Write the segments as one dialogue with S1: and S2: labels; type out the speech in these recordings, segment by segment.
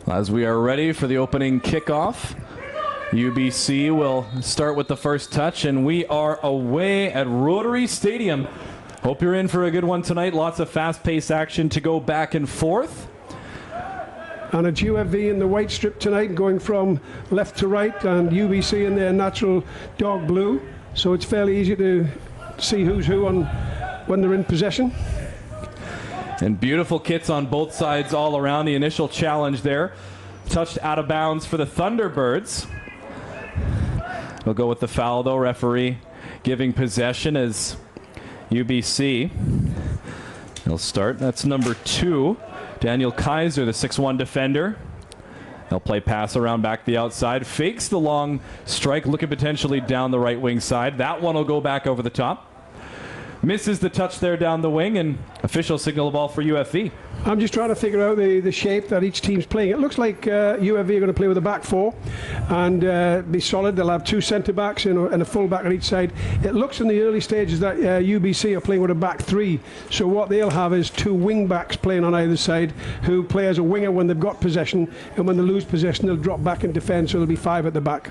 S1: As we are ready for the opening kickoff, UBC will start with the first touch, and we are away at Rotary Stadium. Hope you're in for a good one tonight. Lots of fast-paced action to go back and forth.
S2: And it's UFV in the white strip tonight, going from left to right, and UBC in their natural dark blue. So it's fairly easy to see who's who when they're in possession.
S1: And beautiful kits on both sides all around. The initial challenge there. Touched out of bounds for the Thunderbirds. We'll go with the foul, though. Referee giving possession as UBC. He'll start. That's number 2. Daniel Kaiser, the 6'1 defender. He'll play pass around back the outside. Fakes the long strike, looking potentially down the right wing side. That one will go back over the top. Misses the touch there down the wing, and official signal ball for UFV.
S2: I'm just trying to figure out the shape that each team's playing. It looks like UFV are going to play with a back 4 and be solid. They'll have 2 centre backs and a full back on each side. It looks in the early stages that UBC are playing with a back 3. So what they'll have is 2 wing backs playing on either side who play as a winger when they've got possession, and when they lose possession they'll drop back and defend, so there'll be 5 at the back.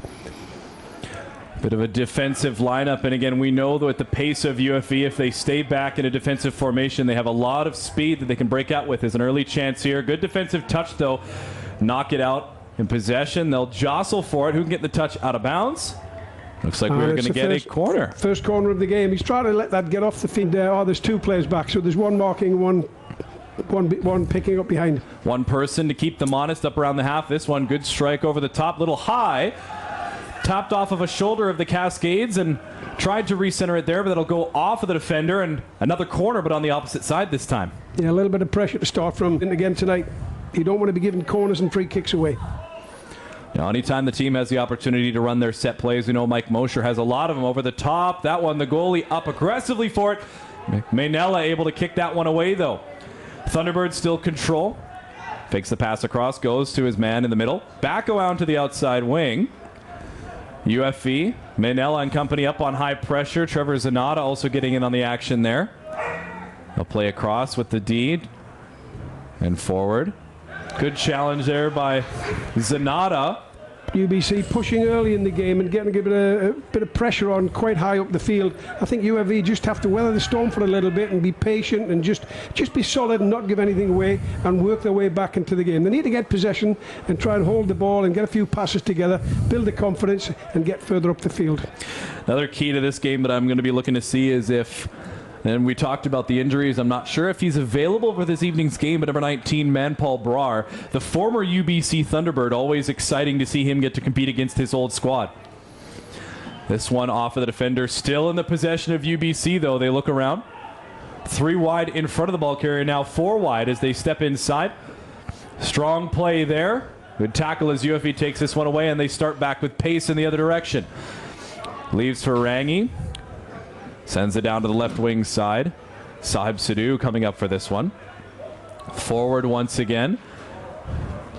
S1: Bit of a defensive lineup, and again, we know that at the pace of UFV, if they stay back in a defensive formation, they have a lot of speed that they can break out with. There's an early chance here. Good defensive touch, though. Knock it out in possession. They'll jostle for it. Who can get the touch out of bounds? Looks like we're going to get a corner. First
S2: corner of the game. He's trying to let that get off the feet there. Oh, there's 2 players back, so there's one marking, one picking up behind.
S1: One person to keep them honest up around the half. This one, good strike over the top, little high. Tapped off of a shoulder of the Cascades and tried to recenter it there, but that'll go off of the defender, and another corner, but on the opposite side this time.
S2: Yeah, a little bit of pressure to start from. And again tonight, you don't want to be giving corners and free kicks away.
S1: Now, anytime the team has the opportunity to run their set plays, we know Mike Mosher has a lot of them over the top. That one, the goalie up aggressively for it. Maynella able to kick that one away, though. Thunderbirds still control. Fakes the pass across, goes to his man in the middle. Back around to the outside wing. UFV, Maynella and company up on high pressure. Trevor Zanata also getting in on the action there. They'll play across with the D and forward. Good challenge there by Zanata.
S2: UBC pushing early in the game and getting a bit of pressure on quite high up the field. I think UFV just have to weather the storm for a little bit and be patient and just be solid and not give anything away and work their way back into the game. They need to get possession and try and hold the ball and get a few passes together, build the confidence and get further up the field.
S1: Another key to this game that I'm going to be looking to see is if, and we talked about the injuries. I'm not sure if he's available for this evening's game, but number 19, Manpaul Brar, the former UBC Thunderbird, always exciting to see him get to compete against his old squad. This one off of the defender, still in the possession of UBC, though. They look around. 3 wide in front of the ball carrier, now 4 wide as they step inside. Strong play there. Good tackle as UFV takes this one away, and they start back with pace in the other direction. Leaves for Rangi. Sends it down to the left wing side. Sahib Sidhu coming up for this one. Forward once again.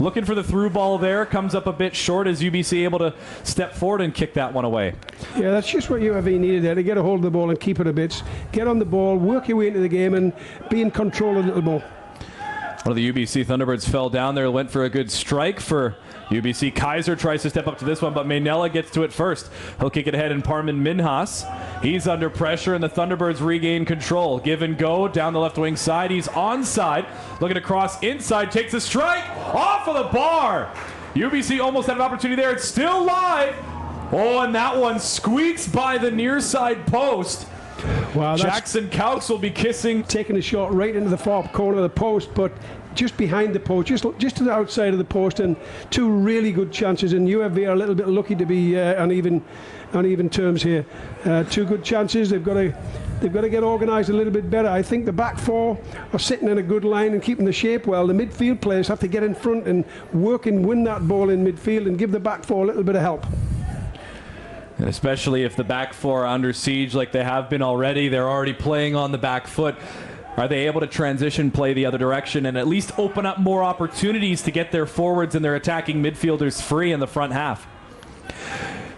S1: Looking for the through ball there. Comes up a bit short as UBC able to step forward and kick that one away.
S2: Yeah, that's just what UFV needed there, to get a hold of the ball and keep it a bit. Get on the ball, work your way into the game and be in control a little more.
S1: One of the UBC Thunderbirds fell down there, went for a good strike for UBC. Kaiser tries to step up to this one, but Maynella gets to it first. He'll kick it ahead, and Parman Minhas. He's under pressure, and the Thunderbirds regain control. Give and go down the left wing side. He's onside. Looking to cross inside. Takes a strike off of the bar. UBC almost had an opportunity there. It's still live. Oh, and that one squeaks by the near side post.
S2: Wow,
S1: Jackson Cowks will be kissing.
S2: Taking a shot right into the far corner of the post, but just behind the post, just to the outside of the post, and 2 really good chances. And UFV are a little bit lucky to be on even terms here. 2 good chances. They've got to get organised a little bit better. I think the back 4 are sitting in a good line and keeping the shape well. The midfield players have to get in front and work and win that ball in midfield and give the back 4 a little bit of help.
S1: And especially if the back 4 are under siege like they have been already, they're already playing on the back foot. Are they able to transition play the other direction and at least open up more opportunities to get their forwards and their attacking midfielders free in the front half?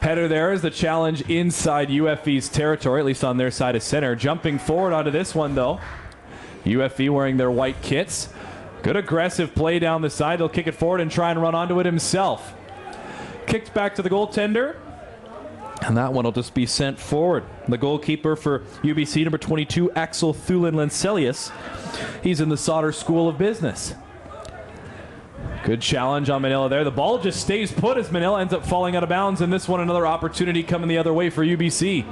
S1: Header there is the challenge inside UFV's territory, at least on their side of center. Jumping forward onto this one, though. UFV wearing their white kits. Good aggressive play down the side. He'll kick it forward and try and run onto it himself. Kicked back to the goaltender. And that one will just be sent forward. The goalkeeper for UBC, number 22, Axel Thulin-Lencelius. He's in the Sauter School of Business. Good challenge on Manila there. The ball just stays put as Manila ends up falling out of bounds. And this one, another opportunity coming the other way for UBC.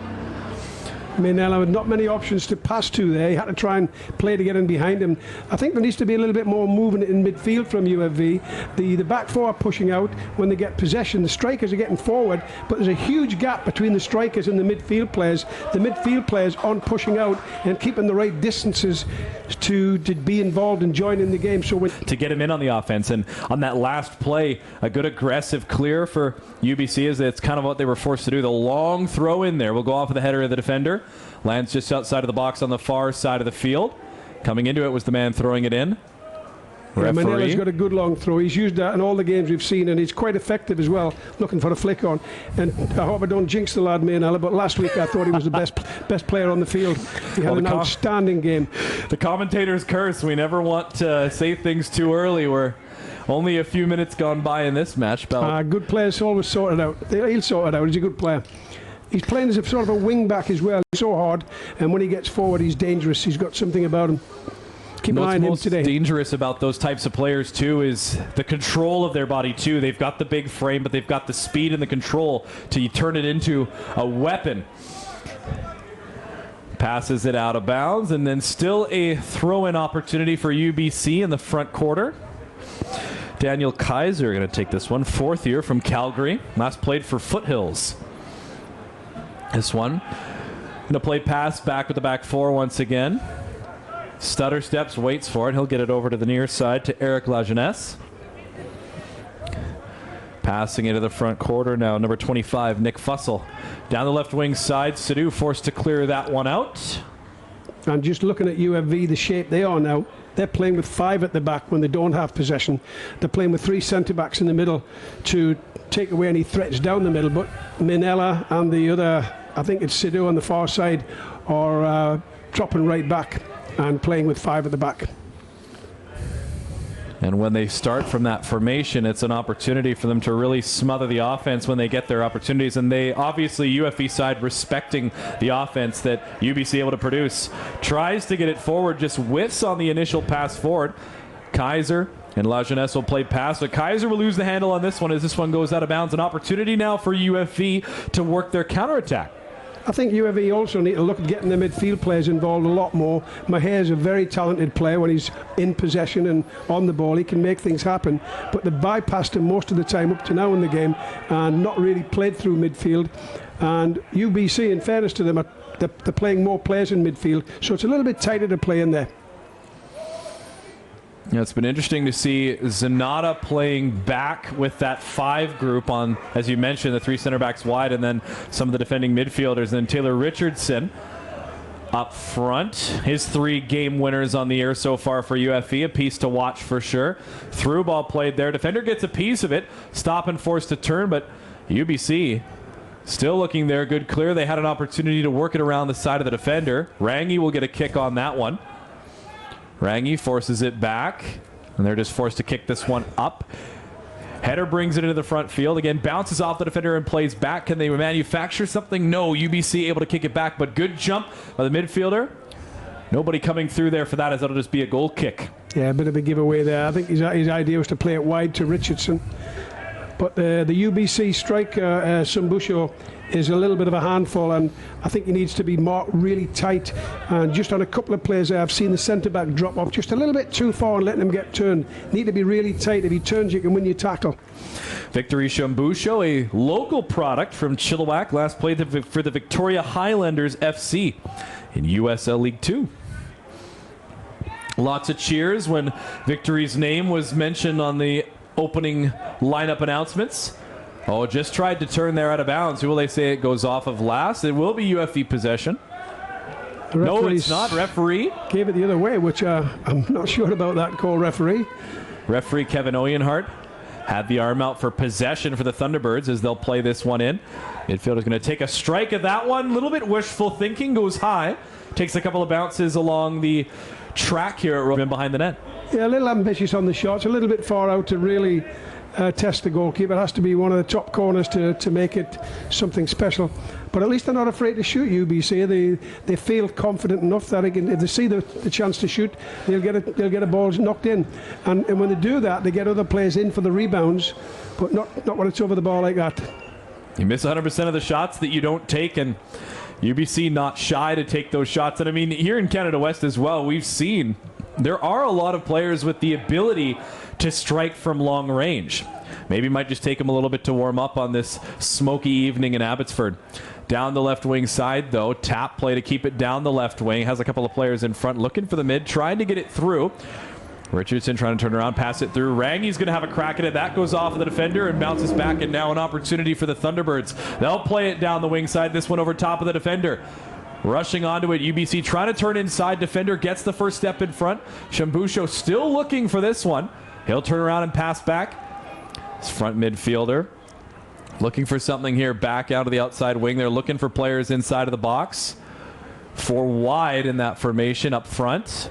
S2: Manila with not many options to pass to there. He had to try and play to get in behind him. I think there needs to be a little bit more movement in midfield from UFV. The back four are pushing out when they get possession. The strikers are getting forward, but there's a huge gap between the strikers and the midfield players. The midfield players aren't pushing out and keeping the right distances to be involved and join in the game. So
S1: to get him in on the offense, and on that last play, a good aggressive clear for UBC, as it's kind of what they were forced to do. The long throw in there will go off of the header of the defender. Lands just outside of the box on the far side of the field. Coming into it was the man throwing it in.
S2: Yeah, Manila's got a good long throw. He's used that in all the games we've seen, and he's quite effective as well, looking for a flick on. And I hope I don't jinx the lad, Manila, but last week I thought he was the best player on the field. He had an outstanding game.
S1: The commentator's curse. We never want to say things too early. We're only a few minutes gone by in this match.
S2: Good players always sort it out. He'll sort it out. He's a good player. He's playing as a sort of a wing back as well. He's so hard, and when he gets forward, he's dangerous. He's got something about him. Keep an eye on him today.
S1: What's dangerous about those types of players too is the control of their body too. They've got the big frame, but they've got the speed and the control to turn it into a weapon. Passes it out of bounds, and then still a throw-in opportunity for UBC in the front quarter. Daniel Kaiser going to take this one, fourth year from Calgary. Last played for Foothills. This one, going to play pass back with the back four once again. Stutter steps, waits for it. He'll get it over to the near side to Eric Lajeunesse. Passing into the front quarter now, number 25, Nick Fussell. Down the left wing side, Sidhu forced to clear that one out.
S2: And just looking at UFV, the shape they are now, they're playing with 5 at the back when they don't have possession. They're playing with 3 centre-backs in the middle to take away any threats down the middle. But Manila and the other, I think it's Sidhu on the far side, are dropping right back and playing with 5 at the back.
S1: And when they start from that formation, it's an opportunity for them to really smother the offense when they get their opportunities. And they obviously, UFV side, respecting the offense that UBC able to produce. Tries to get it forward, just whiffs on the initial pass forward. Kaiser and Lajeunesse will play pass, but Kaiser will lose the handle on this one as this one goes out of bounds. An opportunity now for UFV to work their counterattack.
S2: I think UFV also need to look at getting the midfield players involved a lot more. Maher's a very talented player when he's in possession and on the ball. He can make things happen, but they bypassed him most of the time up to now in the game and not really played through midfield. And UBC, in fairness to them, they're playing more players in midfield, so it's a little bit tighter to play in there.
S1: Yeah, it's been interesting to see Zanata playing back with that 5 group on, as you mentioned, the 3 center backs wide, and then some of the defending midfielders. And Taylor Richardson up front. His 3 game winners on the air so far for UFV. A piece to watch for sure. Through ball played there. Defender gets a piece of it. Stop and forced to turn, but UBC still looking there. Good clear. They had an opportunity to work it around the side of the defender. Rangi will get a kick on that one. Rangi forces it back, and they're just forced to kick this one up. Header brings it into the front field. Again, bounces off the defender and plays back. Can they manufacture something? No. UBC able to kick it back, but good jump by the midfielder. Nobody coming through there for that, as that'll just be a goal kick.
S2: Yeah, a bit of a giveaway there. I think his idea was to play it wide to Richardson. But the UBC striker, Sumbusho, is a little bit of a handful, and I think he needs to be marked really tight. And just on a couple of plays there, I've seen the centre-back drop off just a little bit too far and letting him get turned. Need to be really tight. If he turns, you can win your tackle.
S1: Victory Shambusho, a local product from Chilliwack, last played for the Victoria Highlanders FC in USL League 2. Lots of cheers when Victory's name was mentioned on the opening lineup announcements. Oh, just tried to turn there out of bounds. Who will they say it goes off of last? It will be UFV possession. No, it's not. Referee
S2: gave it the other way, which I'm not sure about that call, referee.
S1: Referee Kevin Oyenhart had the arm out for possession for the Thunderbirds as they'll play this one in. Midfielder's going to take a strike at that one. A little bit wishful thinking. Goes high. Takes a couple of bounces along the track here at Robin behind the net.
S2: Yeah, a little ambitious on the shots, a little bit far out to really test the goalkeeper. It has to be one of the top corners to make it something special. But at least they're not afraid to shoot, UBC. They feel confident enough that if they see the chance to shoot, they'll get a ball knocked in. And when they do that, they get other players in for the rebounds, but not when it's over the bar like that.
S1: You miss 100% of the shots that you don't take, and UBC not shy to take those shots. And I mean, here in Canada West as well, we've seen there are a lot of players with the ability to strike from long range. Maybe might just take them a little bit to warm up on this smoky evening in Abbotsford. Down the left wing side, though, tap play to keep it down the left wing. Has a couple of players in front looking for the mid, trying to get it through. Richardson trying to turn around, pass it through. Rangi's going to have a crack at it. That goes off of the defender and bounces back, and now an opportunity for the Thunderbirds. They'll play it down the wing side. This one over top of the defender. Rushing onto it, UBC trying to turn inside. Defender gets the first step in front. Shambusho still looking for this one. He'll turn around and pass back. His front midfielder looking for something here back out of the outside wing. They're looking for players inside of the box. 4 wide in that formation up front.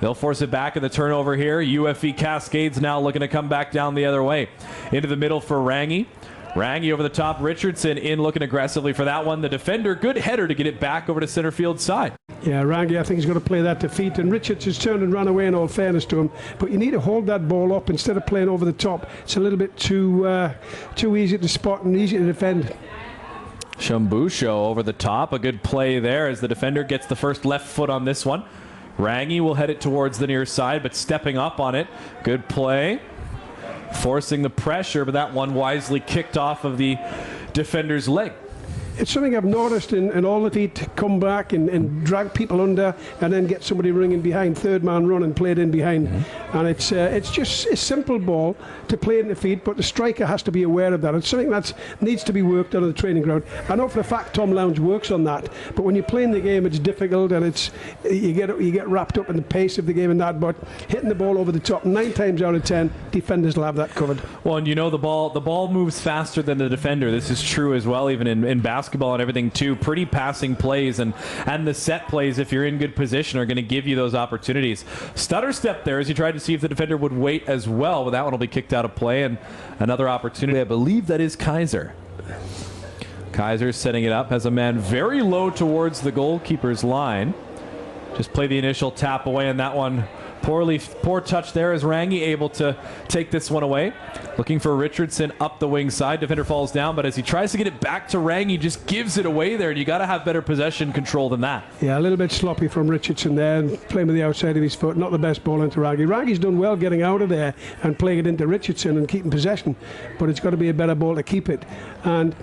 S1: They'll force it back in the turnover here. UFV Cascades now looking to come back down the other way. Into the middle for Rangi. Rangi over the top. Richardson in looking aggressively for that one. The defender, good header to get it back over to center field side.
S2: Yeah, Rangi, I think he's going to play that to feet. And Richardson's turned and run away, in all fairness to him. But you need to hold that ball up instead of playing over the top. It's a little bit too easy to spot and easy to defend.
S1: Shambusho over the top. A good play there as the defender gets the first left foot on this one. Rangi will head it towards the near side, but stepping up on it. Good play. Forcing the pressure, but that one wisely kicked off of the defender's leg.
S2: It's something I've noticed in all the feet come back and drag people under and then get somebody ringing behind, third man run and play it in behind. And it's just a simple ball to play in the feet, but the striker has to be aware of that. It's something that needs to be worked on the training ground. I know for a fact Tom Lowndes works on that, but when you're playing the game it's difficult and you get wrapped up in the pace of the game and that, but hitting the ball over the top 9 times out of 10 defenders will have that covered.
S1: Well, and you know the ball moves faster than the defender. This is true as well, even in basketball and everything too. Pretty passing plays and the set plays, if you're in good position, are going to give you those opportunities. Stutter step there as he tried to see if the defender would wait as well, but that one will be kicked out of play, and another opportunity. I believe that is Kaiser. Kaiser's setting it up, has a man very low towards the goalkeeper's line. Just play the initial tap away, and that one poor touch there as Rangi able to take this one away. Looking for Richardson up the wing side. Defender falls down, but as he tries to get it back to Rangi, just gives it away there, and you got to have better possession control than that.
S2: Yeah, a little bit sloppy from Richardson there, playing with the outside of his foot. Not the best ball into Rangi. Rangi's done well getting out of there and playing it into Richardson and keeping possession, but it's got to be a better ball to keep it. And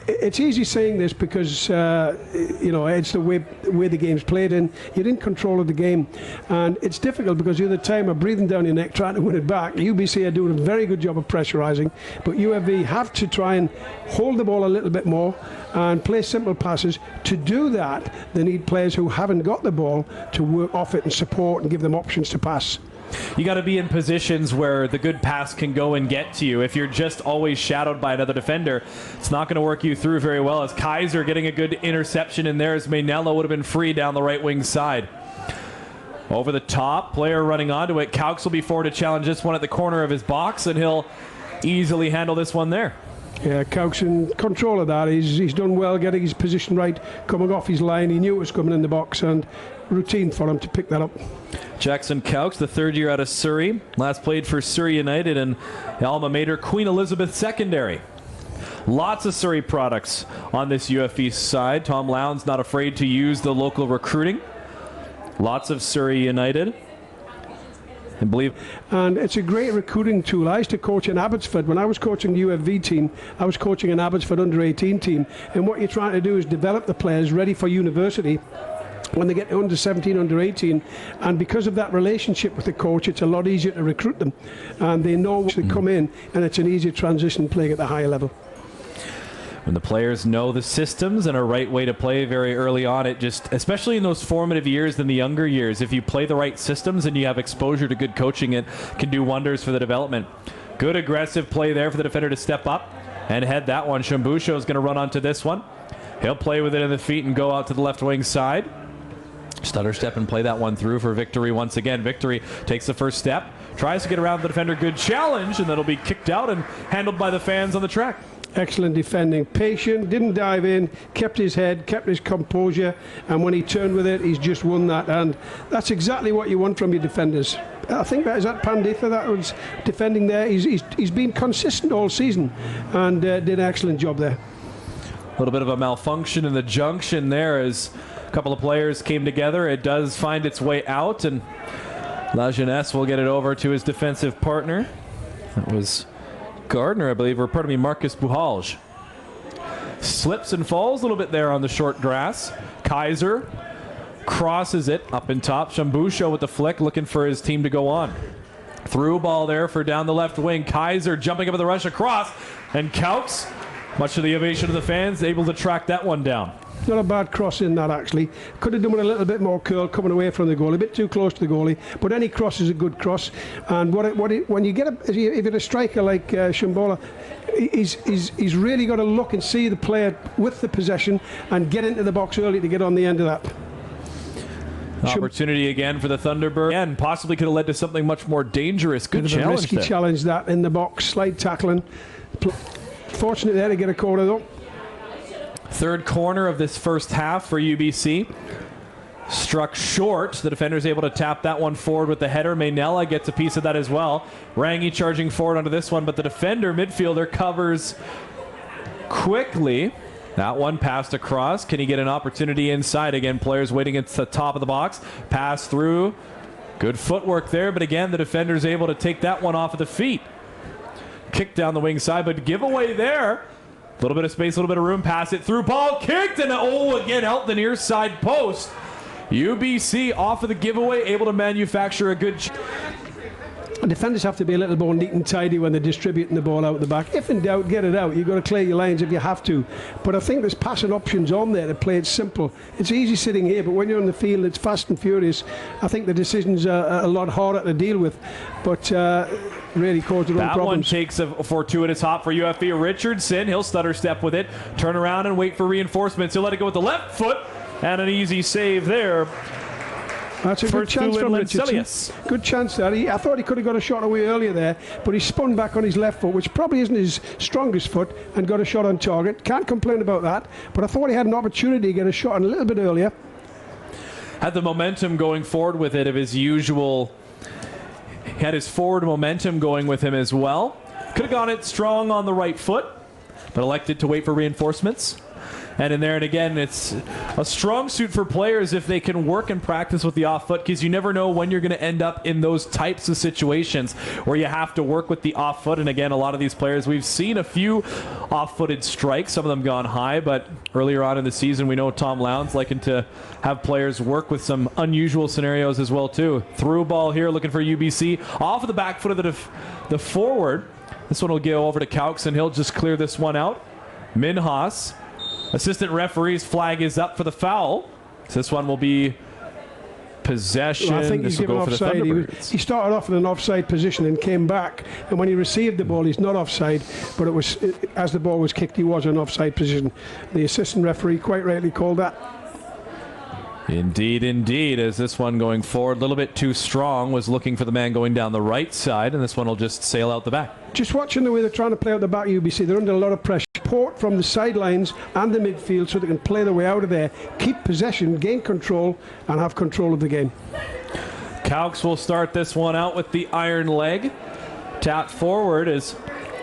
S2: it's easy saying this because it's the way the game's played, and you're in control of the game, and it's difficult because the other time are breathing down your neck trying to win it back. UBC are doing a very good job of pressurising, but UFV have to try and hold the ball a little bit more and play simple passes. To do that, they need players who haven't got the ball to work off it and support and give them options to pass.
S1: You got to be in positions where the good pass can go and get to you. If you're just always shadowed by another defender, it's not going to work you through very well. As Kaiser getting a good interception in there, as Mainello would have been free down the right wing side. Over the top, player running onto it. Caux will be forward to challenge this one at the corner of his box, and he'll easily handle this one there.
S2: Yeah, Caux in control of that. He's done well getting his position right, coming off his line. He knew it was coming in the box, and routine for him to pick that up.
S1: Jackson Caux, the third year out of Surrey. Last played for Surrey United and alma mater Queen Elizabeth Secondary. Lots of Surrey products on this UFV side. Tom Lowndes not afraid to use the local recruiting. Lots of Surrey United.
S2: And it's a great recruiting tool. I used to coach in Abbotsford. When I was coaching the UFV team, I was coaching an Abbotsford under-18 team. And what you're trying to do is develop the players ready for university when they get to under 17, under 18, and because of that relationship with the coach, it's a lot easier to recruit them, and they know they come in, and it's an easier transition playing at the higher level.
S1: When the players know the systems and a right way to play very early on, it just, especially in those formative years than the younger years, if you play the right systems and you have exposure to good coaching, it can do wonders for the development. Good aggressive play there for the defender to step up and head that one. Shambusho is going to run onto this one. He'll play with it in the feet and go out to the left wing side. Stutter step and play that one through for Victory once again. Victory takes the first step, tries to get around the defender. Good challenge, and that'll be kicked out and handled by the fans on the track.
S2: Excellent defending. Patient, didn't dive in, kept his head, kept his composure, and when he turned with it, he's just won that. And that's exactly what you want from your defenders. I think that is that Panditha that was defending there. He's been consistent all season and did an excellent job there.
S1: A little bit of a malfunction in the junction there as a couple of players came together. It does find its way out, and La Jeunesse will get it over to his defensive partner. That was Gardner, I believe, or pardon me, Marcus Buhalj. Slips and falls a little bit there on the short grass. Kaiser crosses it up in top. Shambusho with the flick, looking for his team to go on. Through ball there for down the left wing. Kaiser jumping up with the rush across, and Kaux, much to the ovation of the fans, able to track that one down.
S2: Not a bad cross in that, actually. Could have done with a little bit more curl coming away from the goalie, a bit too close to the goalie, but any cross is a good cross. And when you get if you're a striker like Shambola, he's really got to look and see the player with the possession and get into the box early to get on the end of that.
S1: Opportunity again for the Thunderbird, and possibly could have led to something much more dangerous. Good challenge.
S2: Risky challenge that in the box, slight tackling. Fortunate there to get a corner though.
S1: Third corner of this first half for UBC. Struck short. The defender is able to tap that one forward with the header. Maynella gets a piece of that as well. Rangi charging forward onto this one, but the defender, midfielder, covers quickly. That one passed across. Can he get an opportunity inside? Again, players waiting at the top of the box. Pass through. Good footwork there, but again, the defender is able to take that one off of the feet. Kick down the wing side, but giveaway there. A little bit of space, a little bit of room. Pass it through. Ball kicked, and again out the near side post. UBC off of the giveaway, able to manufacture a good.
S2: Defenders have to be a little more neat and tidy when they're distributing the ball out the back. If in doubt, get it out. You've got to clear your lines if you have to. But I think there's passing options on there to play it simple. It's easy sitting here, but when you're on the field, it's fast and furious. I think the decisions are a lot harder to deal with. But really caused their own problems. That one
S1: takes a fortuitous hop for UFB. Richardson, he'll stutter step with it. Turn around and wait for reinforcements. He'll let it go with the left foot, and an easy save there.
S2: That's a good chance from Richardson. Good chance there. I thought he could have got a shot away earlier there, but he spun back on his left foot, which probably isn't his strongest foot, and got a shot on target. Can't complain about that, but I thought he had an opportunity to get a shot a little bit earlier.
S1: Had the momentum going forward with it of his usual. He had his forward momentum going with him as well. Could have gone it strong on the right foot, but elected to wait for reinforcements. And in there, and again, it's a strong suit for players if they can work and practice with the off foot, because you never know when you're going to end up in those types of situations where you have to work with the off foot. And again, a lot of these players, we've seen a few off-footed strikes, some of them gone high, but earlier on in the season, we know Tom Lowndes liking to have players work with some unusual scenarios as well, too. Through ball here, looking for UBC. Off of the back foot of the forward. This one will go over to Kaux, and he'll just clear this one out. Minhas. Assistant referee's flag is up for the foul. So this one will be possession.
S2: Well, I think he's given offside. He started off in an offside position and came back. And when he received the ball, he's not offside. But it was as the ball was kicked, he was in offside position. The assistant referee quite rightly called that.
S1: Indeed, indeed. As this one going forward, a little bit too strong, was looking for the man going down the right side, and this one will just sail out the back.
S2: Just watching the way they're trying to play out the back, UBC, they're under a lot of pressure. Support from the sidelines and the midfield so they can play their way out of there, keep possession, gain control, and have control of the game.
S1: Kaux will start this one out with the iron leg. Tap forward as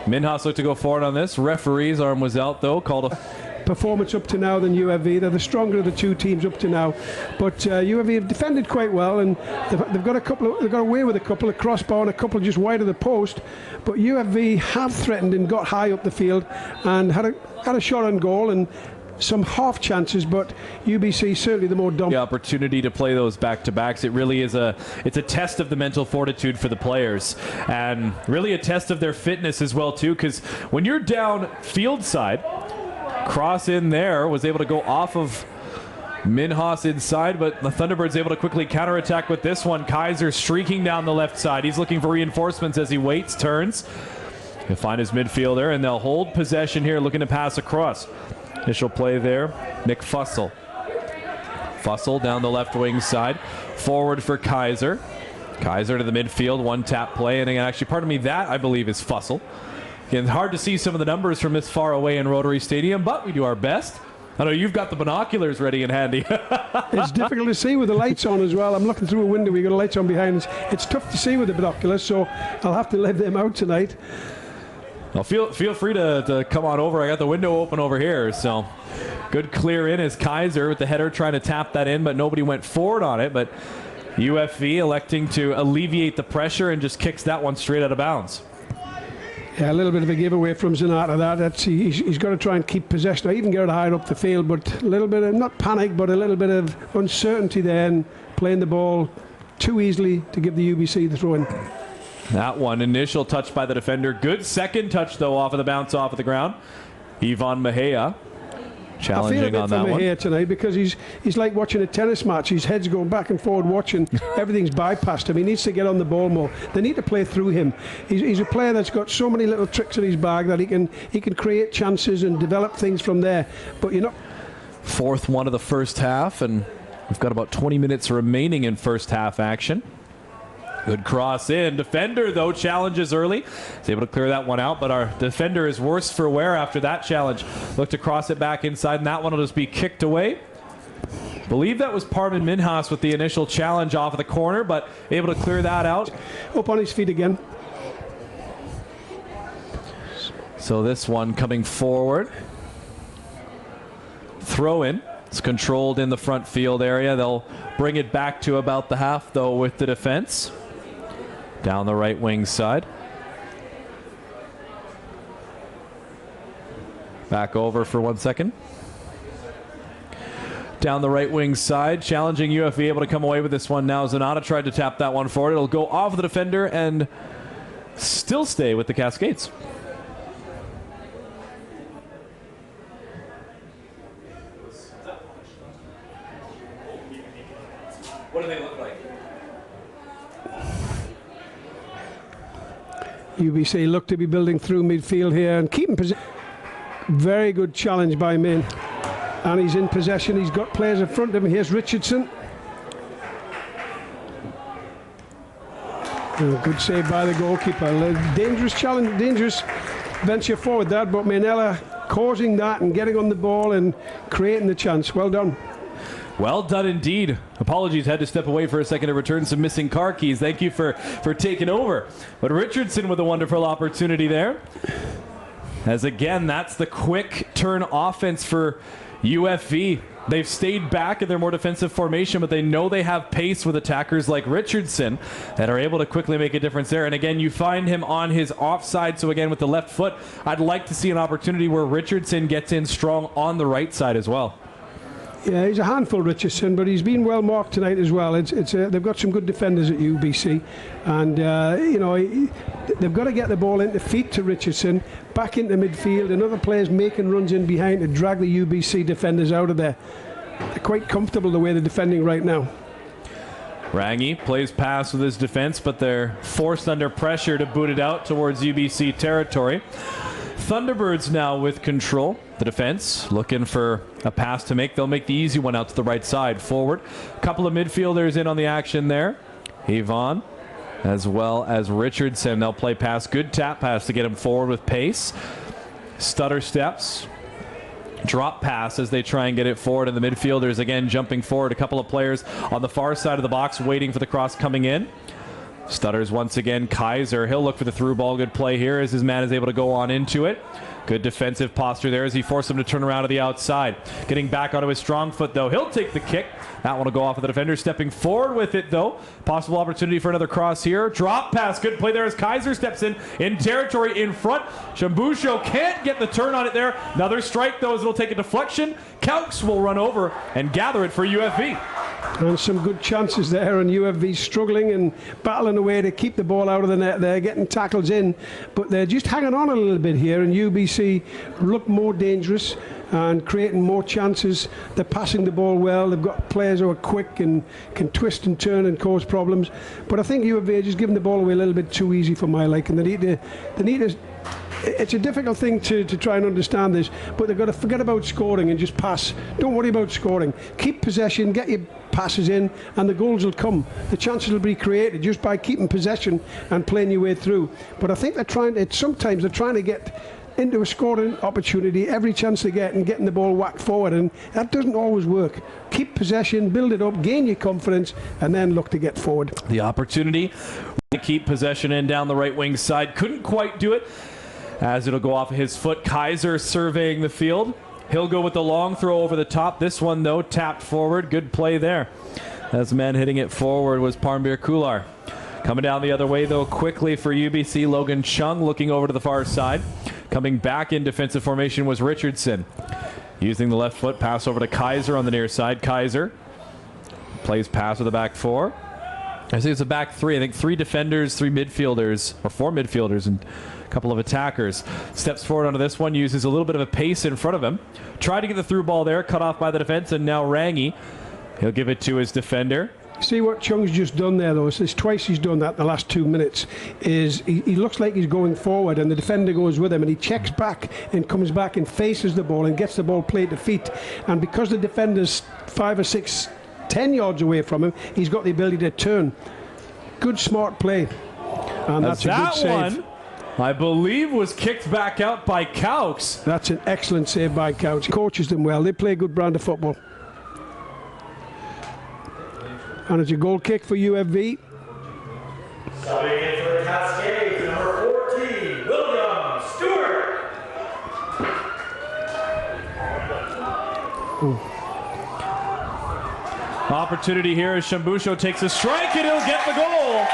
S1: Minhas looked to go forward on this. Referee's arm was out, though, called a
S2: performance up to now than UFV. They're the stronger of the two teams up to now, but UFV have defended quite well, and they've got away with a couple of crossbar and a couple just wide of the post. But UFV have threatened and got high up the field and had a shot on goal and some half chances, but UBC certainly the more dominant.
S1: The opportunity to play those back-to-backs, it really is it's a test of the mental fortitude for the players, and really a test of their fitness as well too, because when you're down field side, cross in there, was able to go off of Minhas inside, but the Thunderbirds able to quickly counterattack with this one. Kaiser streaking down the left side. He's looking for reinforcements as he waits, turns. He'll find his midfielder, and they'll hold possession here, looking to pass across. Initial play there, Nick Fussell. Fussell down the left wing side. Forward for Kaiser. Kaiser to the midfield. One tap play. And again, actually, pardon me, that I believe is Fussell. Again, hard to see some of the numbers from this far away in Rotary Stadium, but we do our best. I know you've got the binoculars ready and handy.
S2: It's difficult to see with the lights on as well. I'm looking through a window. We've got the lights on behind us. It's tough to see with the binoculars, so I'll have to let them out tonight.
S1: Well, feel free to come on over. I got the window open over here, so good clear in as Kaiser with the header trying to tap that in, but nobody went forward on it. But UFV electing to alleviate the pressure and just kicks that one straight out of bounds.
S2: Yeah, a little bit of a giveaway from Zanata. He's got to try and keep possession. I even get it higher up the field, but a little bit of, not panic, but a little bit of uncertainty there and playing the ball too easily to give the UBC the throw in.
S1: That one, initial touch by the defender. Good second touch, though, off of the bounce off of the ground. Ivan Mejia challenging on that one. I feel a bit for Mejia tonight because he's like watching a tennis match. His head's going back and forward watching. Everything's bypassed him. He needs to get on the ball more. They need to play through him. He's a player that's got so many little tricks in his bag that he can create chances and develop things from there. But you're not. Fourth one of the first half, and we've got about 20 minutes remaining in first half action. Good cross in. Defender, though, challenges early. He's able to clear that one out, but our defender is worse for wear after that challenge. Look to cross it back inside, and that one will just be kicked away. Believe that was Parman Minhas with the initial challenge off of the corner, but able to clear that out.
S2: Up on his feet again.
S1: So this one coming forward. Throw in. It's controlled in the front field area. They'll bring it back to about the half, though, with the defense. Down the right wing side. Back over for 1 second. Down the right wing side. Challenging UFV, able to come away with this one now. Zanata tried to tap that one forward. It'll go off the defender and still stay with the Cascades. What do they look like?
S2: UBC look to be building through midfield here and keeping possession. Very good challenge by Min. And he's in possession. He's got players in front of him. Here's Richardson. Oh, good save by the goalkeeper. Dangerous challenge, dangerous venture forward that, but Mainella causing that and getting on the ball and creating the chance. Well done.
S1: Well done indeed. Apologies, had to step away for a second to return some missing car keys. Thank you for taking over. But Richardson with a wonderful opportunity there. As again, that's the quick turn offense for UFV. They've stayed back in their more defensive formation, but they know they have pace with attackers like Richardson that are able to quickly make a difference there. And again, you find him on his offside. So again, with the left foot, I'd like to see an opportunity where Richardson gets in strong on the right side as well.
S2: Yeah, he's a handful, Richardson, but he's been well marked tonight as well. They've got some good defenders at UBC, and they've got to get the ball into feet to Richardson, back into midfield, and other players making runs in behind to drag the UBC defenders out of there. They're quite comfortable the way they're defending right now.
S1: Rangi plays pass with his defense, but they're forced under pressure to boot it out towards UBC territory. Thunderbirds now with control. The defense looking for a pass to make. They'll make the easy one out to the right side. Forward. A couple of midfielders in on the action there. Yvonne as well as Richardson. They'll play pass. Good tap pass to get him forward with pace. Stutter steps. Drop pass as they try and get it forward. And the midfielders again jumping forward. A couple of players on the far side of the box waiting for the cross coming in. Stutters once again. Kaiser, he'll look for the through ball. Good play here as his man is able to go on into it. Good defensive posture there as he forced him to turn around to the outside. Getting back onto his strong foot, though. He'll take the kick. That one will go off of the defender. Stepping forward with it, though. Possible opportunity for another cross here. Drop pass. Good play there as Kaiser steps in territory in front. Shambusho can't get the turn on it there. Another strike, though, as it'll take a deflection. Kaux will run over and gather it for UFV.
S2: And some good chances there, and UFV struggling and battling away to keep the ball out of the net there, getting tackles in, but they're just hanging on a little bit here, and UBC look more dangerous and creating more chances. They're passing the ball well. They've got players who are quick and can twist and turn and cause problems, but I think UFV are just giving the ball away a little bit too easy for my liking. They need to it's a difficult thing to try and understand this, but they've got to forget about scoring and just pass. Don't worry about scoring. Keep possession, get your passes in, and the goals will come. The chances will be created just by keeping possession and playing your way through. But I think sometimes they're trying to get into a scoring opportunity every chance they get and getting the ball whacked forward, and that doesn't always work. Keep possession, build it up, gain your confidence, and then look to get forward.
S1: The opportunity to keep possession in down the right wing side. Couldn't quite do it as it'll go off of his foot. Kaiser surveying the field. He'll go with the long throw over the top. This one, though, tapped forward. Good play there. As the man hitting it forward was Parmbir Kular. Coming down the other way, though, quickly for UBC. Logan Chung looking over to the far side. Coming back in defensive formation was Richardson. Using the left foot, pass over to Kaiser on the near side. Kaiser plays pass with the back four. I think it's a back three. I think 3 defenders, 3 midfielders, or 4 midfielders, and a couple of attackers. Steps forward onto this one, uses a little bit of a pace in front of him. Tried to get the through ball there, cut off by the defense, and now Rangi. He'll give it to his defender.
S2: See what Chung's just done there, though. It's twice he's done that in the last 2 minutes. Is he looks like he's going forward, and the defender goes with him, and he checks back and comes back and faces the ball and gets the ball played to feet. And because the defender's 5 or 6, 10 yards away from him, he's got the ability to turn. Good, smart play. And that's a good save.
S1: One, I believe, was kicked back out by Caux.
S2: That's an excellent save by Caux. He coaches them well. They play a good brand of football. And it's a goal kick for UFV.
S3: Subbing in for the Cascades, number 14, William Stewart.
S1: Opportunity here as Shambusho takes a strike, and he'll get the goal.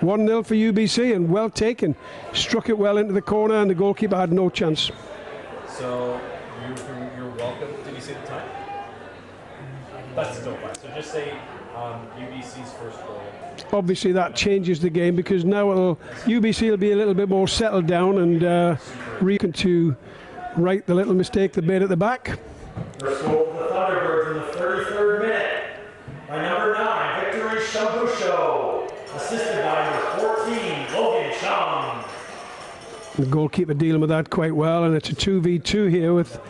S2: 1-0 for UBC, and well taken. Struck it well into the corner, and the goalkeeper had no chance.
S4: So you're welcome. Did you say the time? That's still fine. So just say UBC's first goal.
S2: Obviously that changes the game, because now UBC will be a little bit more settled down and reckon to right the little mistake they made at the back.
S3: First goal for the Thunderbirds in the 33rd minute by number 9, Victory Shambusho, assisted by number 14, Logan Chung.
S2: The goalkeeper dealing with that quite well, and it's a 2v2 here with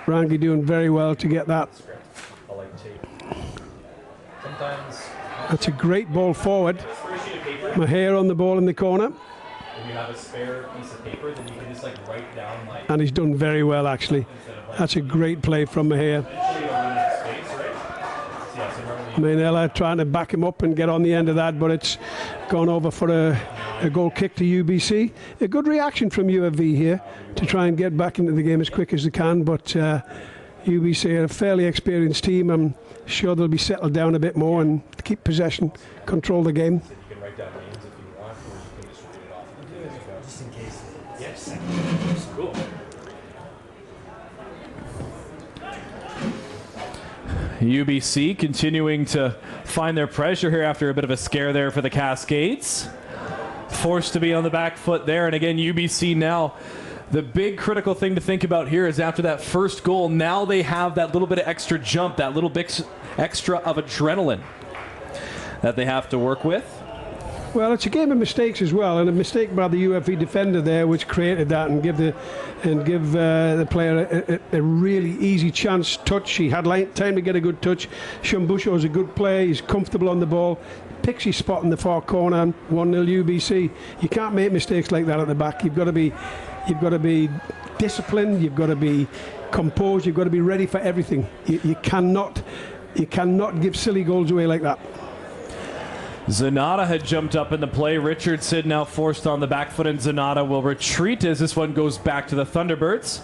S2: Rangi doing very well to get that. That's a great ball forward. Maher on the ball in the corner.
S4: If you have a spare piece of paper, then you can just like write down like.
S2: And he's done very well, actually. That's a great play from Maher. Mainella trying to back him up and get on the end of that, but it's gone over for a goal kick to UBC. A good reaction from UFV here to try and get back into the game as quick as they can, but UBC are a fairly experienced team. I'm sure they'll be settled down a bit more and keep possession, control the game.
S4: You can write down names if you want, or you can just read it off. Just in case. Yes. Cool.
S1: UBC continuing to find their pressure here after a bit of a scare there for the Cascades. Forced to be on the back foot there, and again UBC now. The big critical thing to think about here is after that first goal, now they have that little bit of extra jump, that little bit extra of adrenaline that they have to work with.
S2: Well, it's a game of mistakes as well, and a mistake by the UFV defender there, which created that and give the player a really easy chance touch. He had time to get a good touch. Shambusho is a good player. He's comfortable on the ball. Picks his spot in the far corner. 1-0 UBC. You can't make mistakes like that at the back. You've got to be disciplined. You've got to be composed. You've got to be ready for everything. You cannot give silly goals away like that.
S1: Zanata had jumped up in the play. Richardson now forced on the back foot, and Zanata will retreat as this one goes back to the Thunderbirds.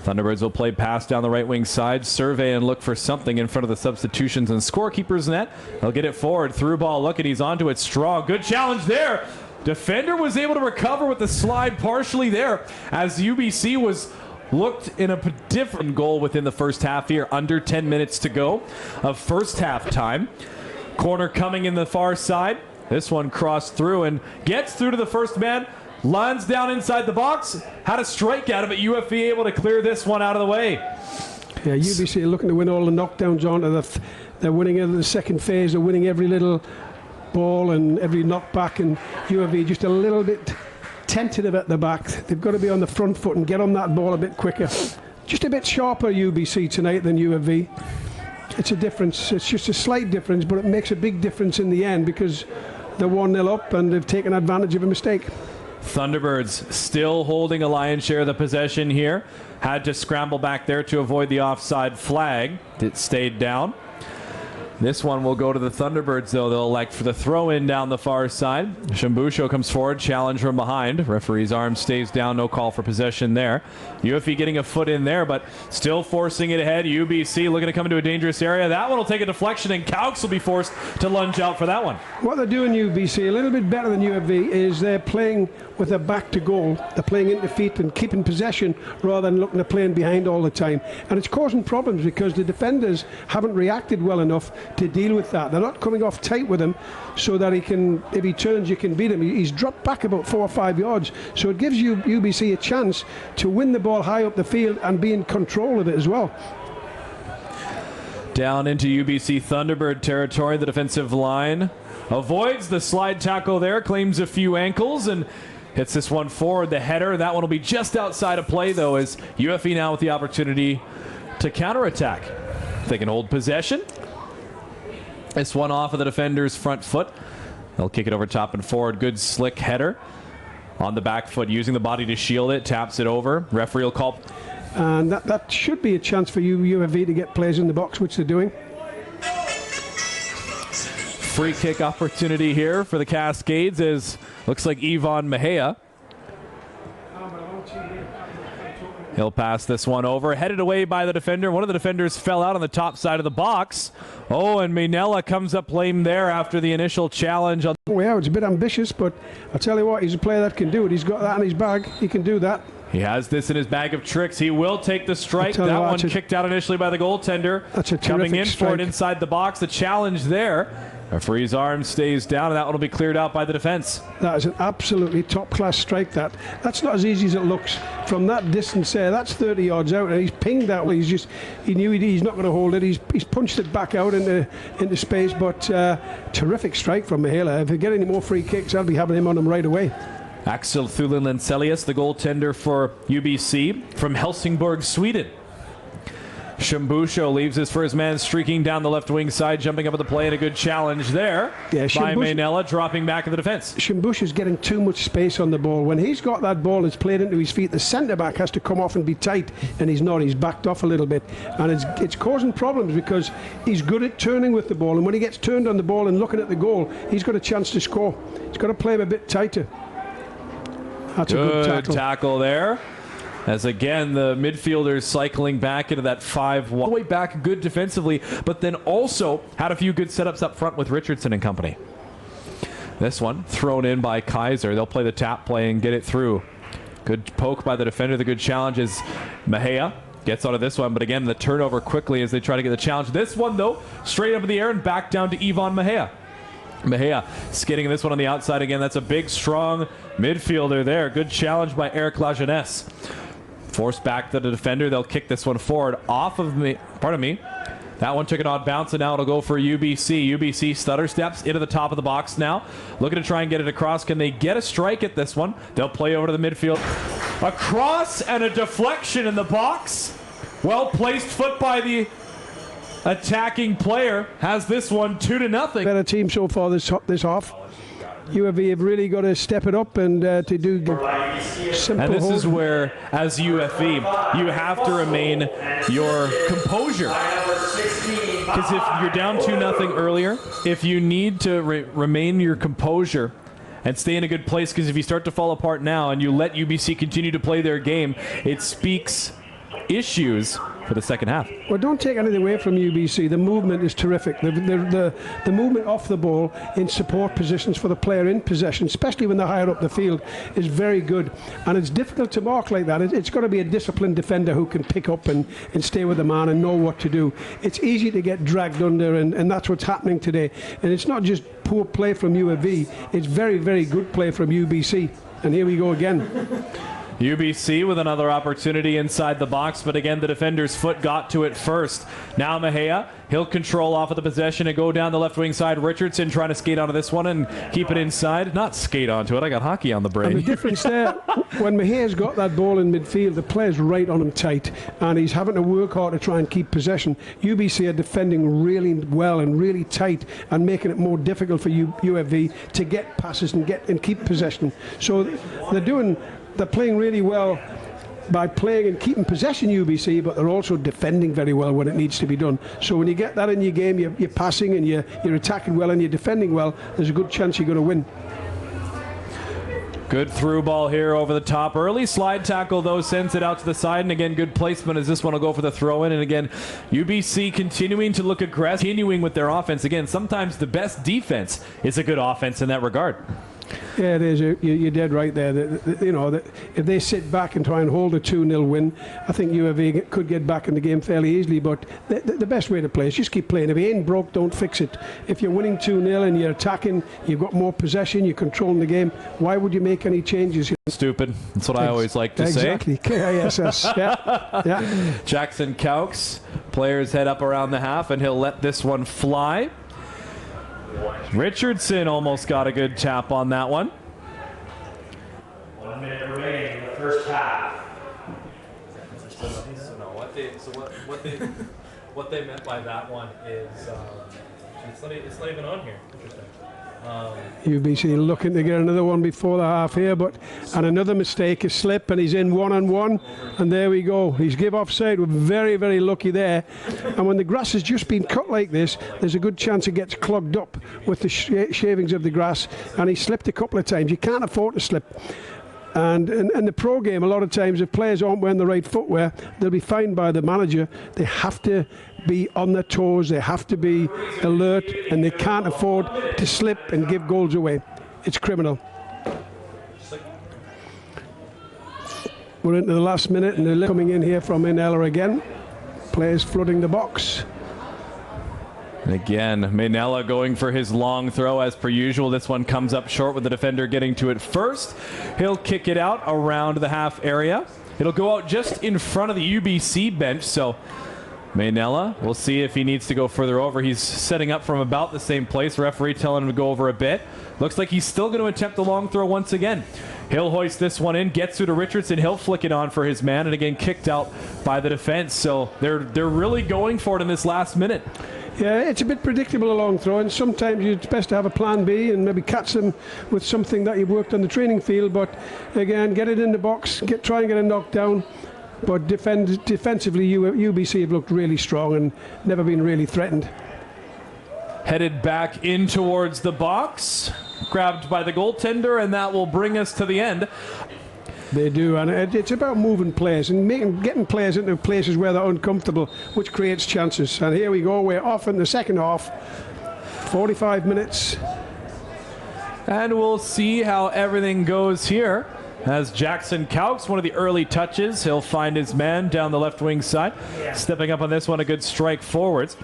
S1: Thunderbirds will play pass down the right wing side, survey and look for something in front of the substitutions and scorekeeper's net. They'll get it forward, through ball, look, and he's onto it strong. Good challenge there. Defender was able to recover with the slide partially there as UBC was looked in a different goal within the first half here. Under 10 minutes to go of first half time. Corner coming in the far side. This one crossed through and gets through to the first man. Lands down inside the box. Had a strike out of it. UFV able to clear this one out of the way.
S2: Yeah, UBC are looking to win all the knockdowns on. They're winning in the second phase. They're winning every little ball and every knockback, and UAV just a little bit tentative at the back. They've got to be on the front foot and get on that ball a bit quicker. Just a bit sharper UBC tonight than UAV. It's a difference. It's just a slight difference, but it makes a big difference in the end because they're 1-0 up and they've taken advantage of a mistake.
S1: Thunderbirds still holding a lion's share of the possession here. Had to scramble back there to avoid the offside flag. It stayed down. This one will go to the Thunderbirds, though. They'll elect for the throw-in down the far side. Shambusho comes forward, challenge from behind. Referee's arm stays down, no call for possession there. UFE getting a foot in there, but still forcing it ahead. UBC looking to come into a dangerous area. That one will take a deflection, and Caux will be forced to lunge out for that one.
S2: What they're doing, UBC, a little bit better than UFV, is they're playing with their back to goal. They're playing into feet and keeping possession rather than looking at playing behind all the time. And it's causing problems because the defenders haven't reacted well enough to deal with that. They're not coming off tight with him so that he can, if he turns, you can beat him. He's dropped back about 4 or 5 yards. So it gives UBC a chance to win the ball high up the field and be in control of it as well.
S1: Down into UBC Thunderbird territory. The defensive line avoids the slide tackle there, claims a few ankles, and hits this one forward. The header, that one will be just outside of play, though, as UFE now with the opportunity to counterattack. They can hold possession. This one off of the defender's front foot. They'll kick it over top and forward. Good slick header on the back foot, using the body to shield it, taps it over. Referee will call.
S2: And that should be a chance for UFV to get players in the box, which they're doing.
S1: Free kick opportunity here for the Cascades, as looks like Yvonne Mejia. He'll pass this one over, headed away by the defender. One of the defenders fell out on the top side of the box. Oh, and Mainella comes up lame there after the initial challenge.
S2: Oh yeah, it's a bit ambitious, but I'll tell you what, he's a player that can do it. He's got that in his bag. He can do that.
S1: He has this in his bag of tricks. He will take the strike. That one kicked out initially by the goaltender.
S2: That's a
S1: coming in
S2: strike.
S1: for it inside the box. The challenge there. Referee's arm stays down, and that one will be cleared out by the defense.
S2: That is an absolutely top-class strike. That's not as easy as it looks. From that distance there, that's 30 yards out, and he's pinged that way. He knew he's not going to hold it. He's punched it back out into space, but terrific strike from Mihaela. If they get any more free kicks, I'll be having him on them right away.
S1: Axel Thulin-Lencelius, the goaltender for UBC from Helsingborg, Sweden. Shambusho leaves his first man streaking down the left wing side, jumping up at the play, and a good challenge there by Mainella, dropping back in the defense.
S2: Shambusho's getting too much space on the ball. When he's got that ball that's played into his feet, the centre-back has to come off and be tight, and he's not. He's backed off a little bit, and it's causing problems because he's good at turning with the ball, and when he gets turned on the ball and looking at the goal, he's got a chance to score. He's got to play him a bit tighter. That's a good
S1: tackle there. As again, the midfielders cycling back into that 5 way back, good defensively, but then also had a few good setups up front with Richardson and company. This one thrown in by Kaiser. They'll play the tap play and get it through. Good poke by the defender. The good challenge is Mejia gets out of this one, but again, the turnover quickly as they try to get the challenge. This one, though, straight up in the air and back down to Yvonne Mejia. Mejia skidding this one on the outside again. That's a big, strong midfielder there. Good challenge by Eric Lajeunesse. Forced back to the defender. They'll kick this one forward off of me. Pardon me. That one took an odd bounce, and now it'll go for UBC. UBC stutter steps into the top of the box now. Looking to try and get it across. Can they get a strike at this one? They'll play over to the midfield. A cross and a deflection in the box. Well-placed foot by the attacking player. Has this one 2-0.
S2: Better team so far this half. UFV have really got to step it up and to do simple.
S1: And this is where, as UFV, you have to remain your composure. Because if you're down 2-0 earlier, if you need to remain your composure and stay in a good place, because if you start to fall apart now and you let UBC continue to play their game, it speaks issues for the second half.
S2: Well, don't take anything away from UBC. The movement is terrific. The movement off the ball in support positions for the player in possession, especially when they're higher up the field, is very good. And it's difficult to mark like that. It's got to be a disciplined defender who can pick up and stay with the man and know what to do. It's easy to get dragged under, and that's what's happening today. And it's not just poor play from UAV. It's very, very good play from UBC. And here we go again.
S1: UBC with another opportunity inside the box, but again, the defender's foot got to it first. Now Mejia, he'll control off of the possession and go down the left wing side. Richardson trying to skate onto this one and keep it inside. Not skate onto it, I got hockey on the brain.
S2: And the difference there, when Mejia's got that ball in midfield, the player's right on him tight, and he's having to work hard to try and keep possession. UBC are defending really well and really tight and making it more difficult for UFV to get passes and keep possession. So they're playing really well by playing and keeping possession, UBC, but they're also defending very well when it needs to be done. So when you get that in your game, you're passing and you're attacking well and you're defending well, there's a good chance you're going to win.
S1: Good through ball here over the top. Early slide tackle, though, sends it out to the side. And again, good placement as this one will go for the throw in. And again, UBC continuing to look aggressive, continuing with their offense. Again, sometimes the best defense is a good offense in that regard.
S2: Yeah, it is. You're dead right there. If they sit back and try and hold a 2-0 win, I think UFV could get back in the game fairly easily. But the best way to play is just keep playing. If you ain't broke, don't fix it. If you're winning 2-0 and you're attacking, you've got more possession, you're controlling the game, why would you make any changes?
S1: Stupid. That's what I always like to say.
S2: Exactly. KISS. Yeah.
S1: Jackson Cowks, players head up around the half, and he'll let this one fly. Richardson almost got a good tap on that one.
S3: 1 minute remaining in the first half.
S4: What they meant by that one is it's not even on here. Interesting.
S2: UBC looking to get another one before the half here, and another mistake, a slip, and he's in 1-on-1, and there we go. He's give offside. We're very, very lucky there. And when the grass has just been cut like this, there's a good chance it gets clogged up with the shavings of the grass, and he slipped a couple of times. You can't afford to slip. And in the pro game, a lot of times, if players aren't wearing the right footwear, they'll be fined by the manager. They have to be on their toes, they have to be alert, and they can't afford to slip and give goals away. It's criminal. We're into the last minute, and they're coming in here from Inella again. Players flooding the box.
S1: And again, Mainella going for his long throw as per usual. This one comes up short with the defender getting to it first. He'll kick it out around the half area. It'll go out just in front of the UBC bench, so Mainella, we'll see if he needs to go further over. He's setting up from about the same place. Referee telling him to go over a bit. Looks like he's still going to attempt the long throw once again. He'll hoist this one in, gets through to Richardson. He'll flick it on for his man, and again kicked out by the defense. So they're really going for it in this last minute.
S2: Yeah, it's a bit predictable, a long throw, and sometimes it's best to have a plan B and maybe catch them with something that you've worked on the training field. But again, get it in the box, try and get a knockdown. But defensively, UBC have looked really strong and never been really threatened.
S1: Headed back in towards the box, grabbed by the goaltender, and that will bring us to the end.
S2: They do, and it's about moving players and getting players into places where they're uncomfortable, which creates chances. And here we go, we're off in the second half, 45 minutes.
S1: And we'll see how everything goes here. As Jackson Cowks, one of the early touches, he'll find his man down the left wing side. Stepping up on this one, a good strike forwards.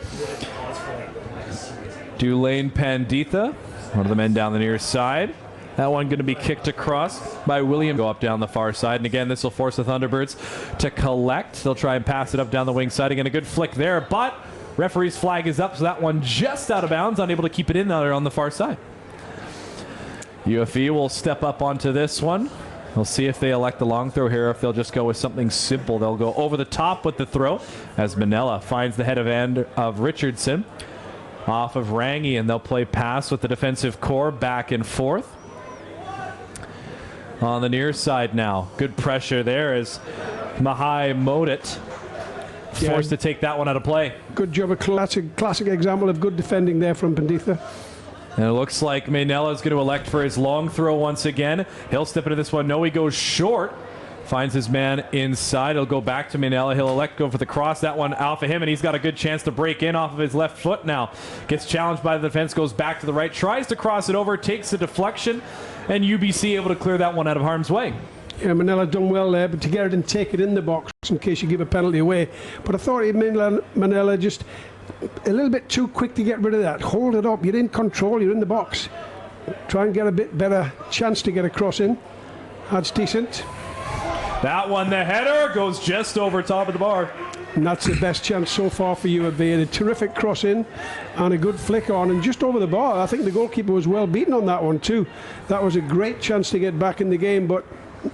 S1: Dulane Panditha, one of the men down the near side. That one going to be kicked across by William. Go up down the far side. And again, this will force the Thunderbirds to collect. They'll try and pass it up down the wing side. Again, a good flick there. But referee's flag is up, so that one just out of bounds. Unable to keep it in there on the far side. UFE will step up onto this one. We'll see if they elect the long throw here, if they'll just go with something simple. They'll go over the top with the throw as Manella finds the head of Richardson. Off of Rangi, and they'll play pass with the defensive core back and forth. On the near side now. Good pressure there as Mahai Modit forced to take that one out of play.
S2: Good job of that's a classic example of good defending there from Panditha.
S1: And it looks like Mainella is going to elect for his long throw once again. He'll step into this one. No, he goes short. Finds his man inside. He'll go back to Mainella. He'll elect go for the cross. That one out for him, and he's got a good chance to break in off of his left foot now. Gets challenged by the defense, goes back to the right, tries to cross it over, takes the deflection, and UBC able to clear that one out of harm's way.
S2: Yeah, Manella done well there, but to get it and take it in the box in case you give a penalty away. But I thought Manella just a little bit too quick to get rid of that. Hold it up. You're in control. You're in the box. Try and get a bit better chance to get a cross in. That's decent.
S1: That one, the header, goes just over top of the bar.
S2: And that's the best chance so far for U of V. A terrific cross in and a good flick on and just over the bar. I think the goalkeeper was well beaten on that one too. That was a great chance to get back in the game, but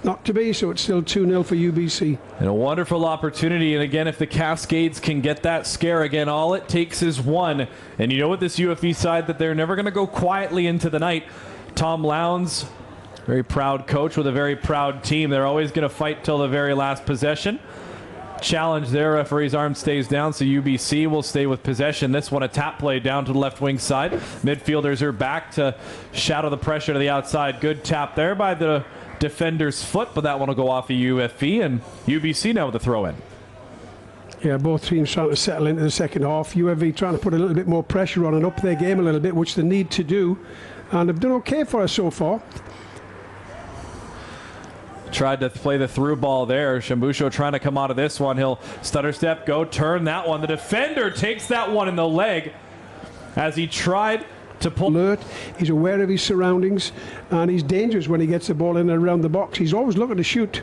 S2: not to be, so it's still 2-0 for UBC.
S1: And a wonderful opportunity, and again, if the Cascades can get that scare again, all it takes is one. And you know what, this UFV side, that they're never going to go quietly into the night. Tom Lowndes, very proud coach with a very proud team. They're always going to fight till the very last possession. Challenge there, referee's arm stays down, so UBC will stay with possession. This one, a tap play down to the left wing side. Midfielders are back to shadow the pressure to the outside. Good tap there by the defender's foot, but that one will go off of UFV, and UBC now with the throw in.
S2: Yeah, both teams trying to settle into the second half. UFV trying to put a little bit more pressure on and up their game a little bit, which they need to do, and they've done okay for us so far.
S1: Tried to play the through ball there. Shambusho trying to come out of this one. He'll stutter step, go turn that one. The defender takes that one in the leg as he tried to pull.
S2: Alert. He's aware of his surroundings and he's dangerous when he gets the ball in and around the box. He's always looking to shoot.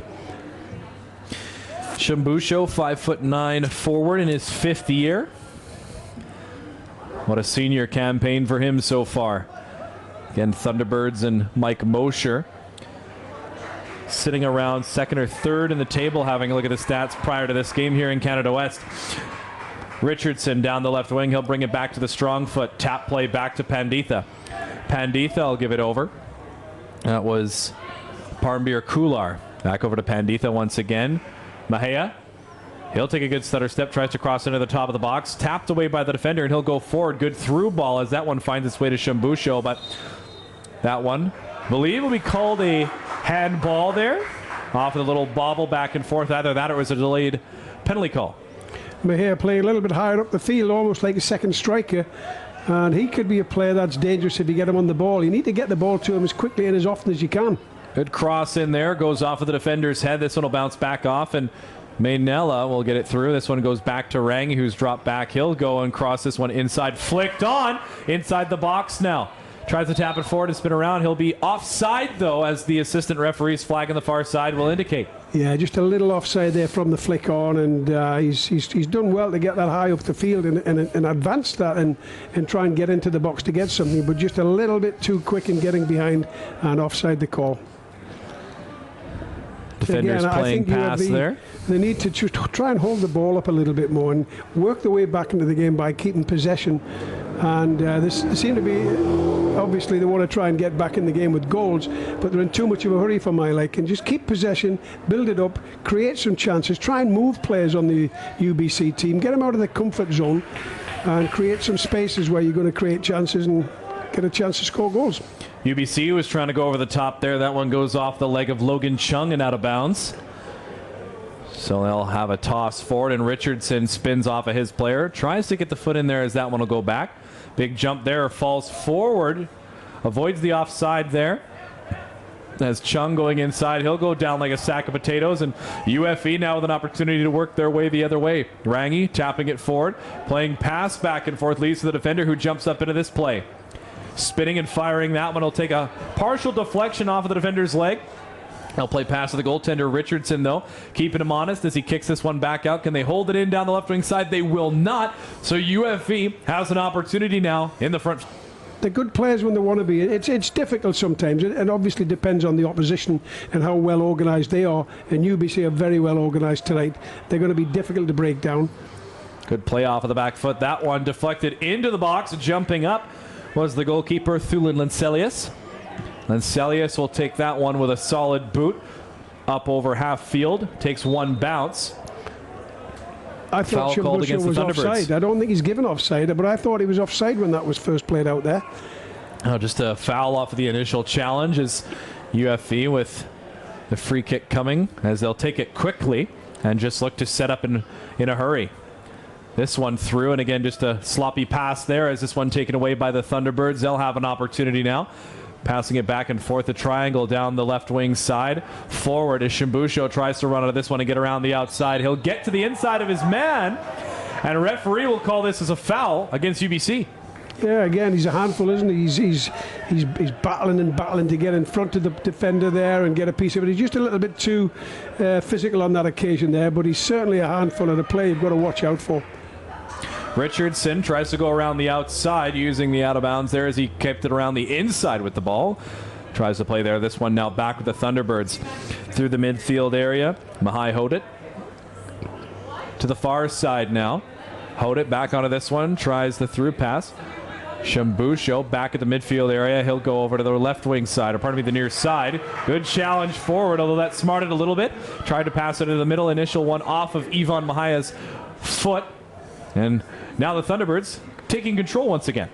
S1: Shambusho, 5'9" forward in his 5th year. What a senior campaign for him so far. Again, Thunderbirds and Mike Mosher sitting around 2nd or 3rd in the table, having a look at the stats prior to this game here in Canada West. Richardson down the left wing. He'll bring it back to the strong foot. Tap play back to Panditha. Panditha will give it over. That was Parmbeer Kular. Back over to Panditha once again. Mahea. He'll take a good stutter step, tries to cross into the top of the box. Tapped away by the defender, and he'll go forward. Good through ball as that one finds its way to Shambusho, but that one, I believe, will be called a handball there. Off of the little bobble back and forth. Either that or it was a delayed penalty call.
S2: Mahea playing a little bit higher up the field, almost like a second striker. And he could be a player that's dangerous if you get him on the ball. You need to get the ball to him as quickly and as often as you can.
S1: Good cross in there. Goes off of the defender's head. This one will bounce back off, and Maynella will get it through. This one goes back to Rang, who's dropped back. He'll go and cross this one inside. Flicked on. Inside the box now. Tries to tap it forward and spin around. He'll be offside, though, as the assistant referee's flag on the far side will indicate.
S2: Yeah, just a little offside there from the flick on, and he's done well to get that high up the field and advance that and try and get into the box to get something, but just a little bit too quick in getting behind and offside the call.
S1: Defenders
S2: again,
S1: playing pass there.
S2: They need to just try and hold the ball up a little bit more and work their way back into the game by keeping possession. And they seem to be, obviously they want to try and get back in the game with goals, but they're in too much of a hurry for my liking. Just keep possession, build it up, create some chances, try and move players on the UBC team, get them out of their comfort zone and create some spaces where you're going to create chances and get a chance to score goals.
S1: UBC was trying to go over the top there. That one goes off the leg of Logan Chung and out of bounds. So they'll have a toss forward, and Richardson spins off of his player. Tries to get the foot in there as that one will go back. Big jump there, falls forward. Avoids the offside there. As Chung going inside, he'll go down like a sack of potatoes, and UFE now with an opportunity to work their way the other way. Rangi tapping it forward, playing pass back and forth, leads to the defender who jumps up into this play. Spinning and firing, that one will take a partial deflection off of the defender's leg. They'll play pass to the goaltender Richardson, though, keeping him honest as he kicks this one back out. Can they hold it in down the left wing side? They will not. So UFV has an opportunity now in the front.
S2: They're good players when they want to be. It's difficult sometimes. It obviously depends on the opposition and how well organised they are. And UBC are very well organised tonight. They're going to be difficult to break down.
S1: Good play off of the back foot. That one deflected into the box. Jumping up was the goalkeeper Thulin Lancelius. Lancelius will take that one with a solid boot up over half field. Takes one bounce.
S2: I thought Shambusho was offside. I don't think he's given offside, but I thought he was offside when that was first played out there.
S1: Oh, just a foul off of the initial challenge as UFV with the free kick coming, as they'll take it quickly and just look to set up in a hurry. This one through, and again just a sloppy pass there as this one taken away by the Thunderbirds. They'll have an opportunity now. Passing it back and forth, a triangle down the left wing side. Forward as Shambusho tries to run out of this one and get around the outside. He'll get to the inside of his man, and a referee will call this as a foul against UBC.
S2: Yeah, again, he's a handful, isn't he? He's battling and battling to get in front of the defender there and get a piece of it. He's just a little bit too physical on that occasion there, but he's certainly a handful of the play you've got to watch out for.
S1: Richardson tries to go around the outside using the out of bounds there as he kept it around the inside with the ball. Tries to play there. This one now back with the Thunderbirds through the midfield area. Mihai Hodit to the far side now. Hodit back onto this one. Tries the through pass. Shambusho back at the midfield area. He'll go over to the left wing side, or pardon me, the near side. Good challenge forward, although that smarted a little bit. Tried to pass it in the middle. Initial one off of Ivan Mahaya's foot. And now the Thunderbirds taking control once again.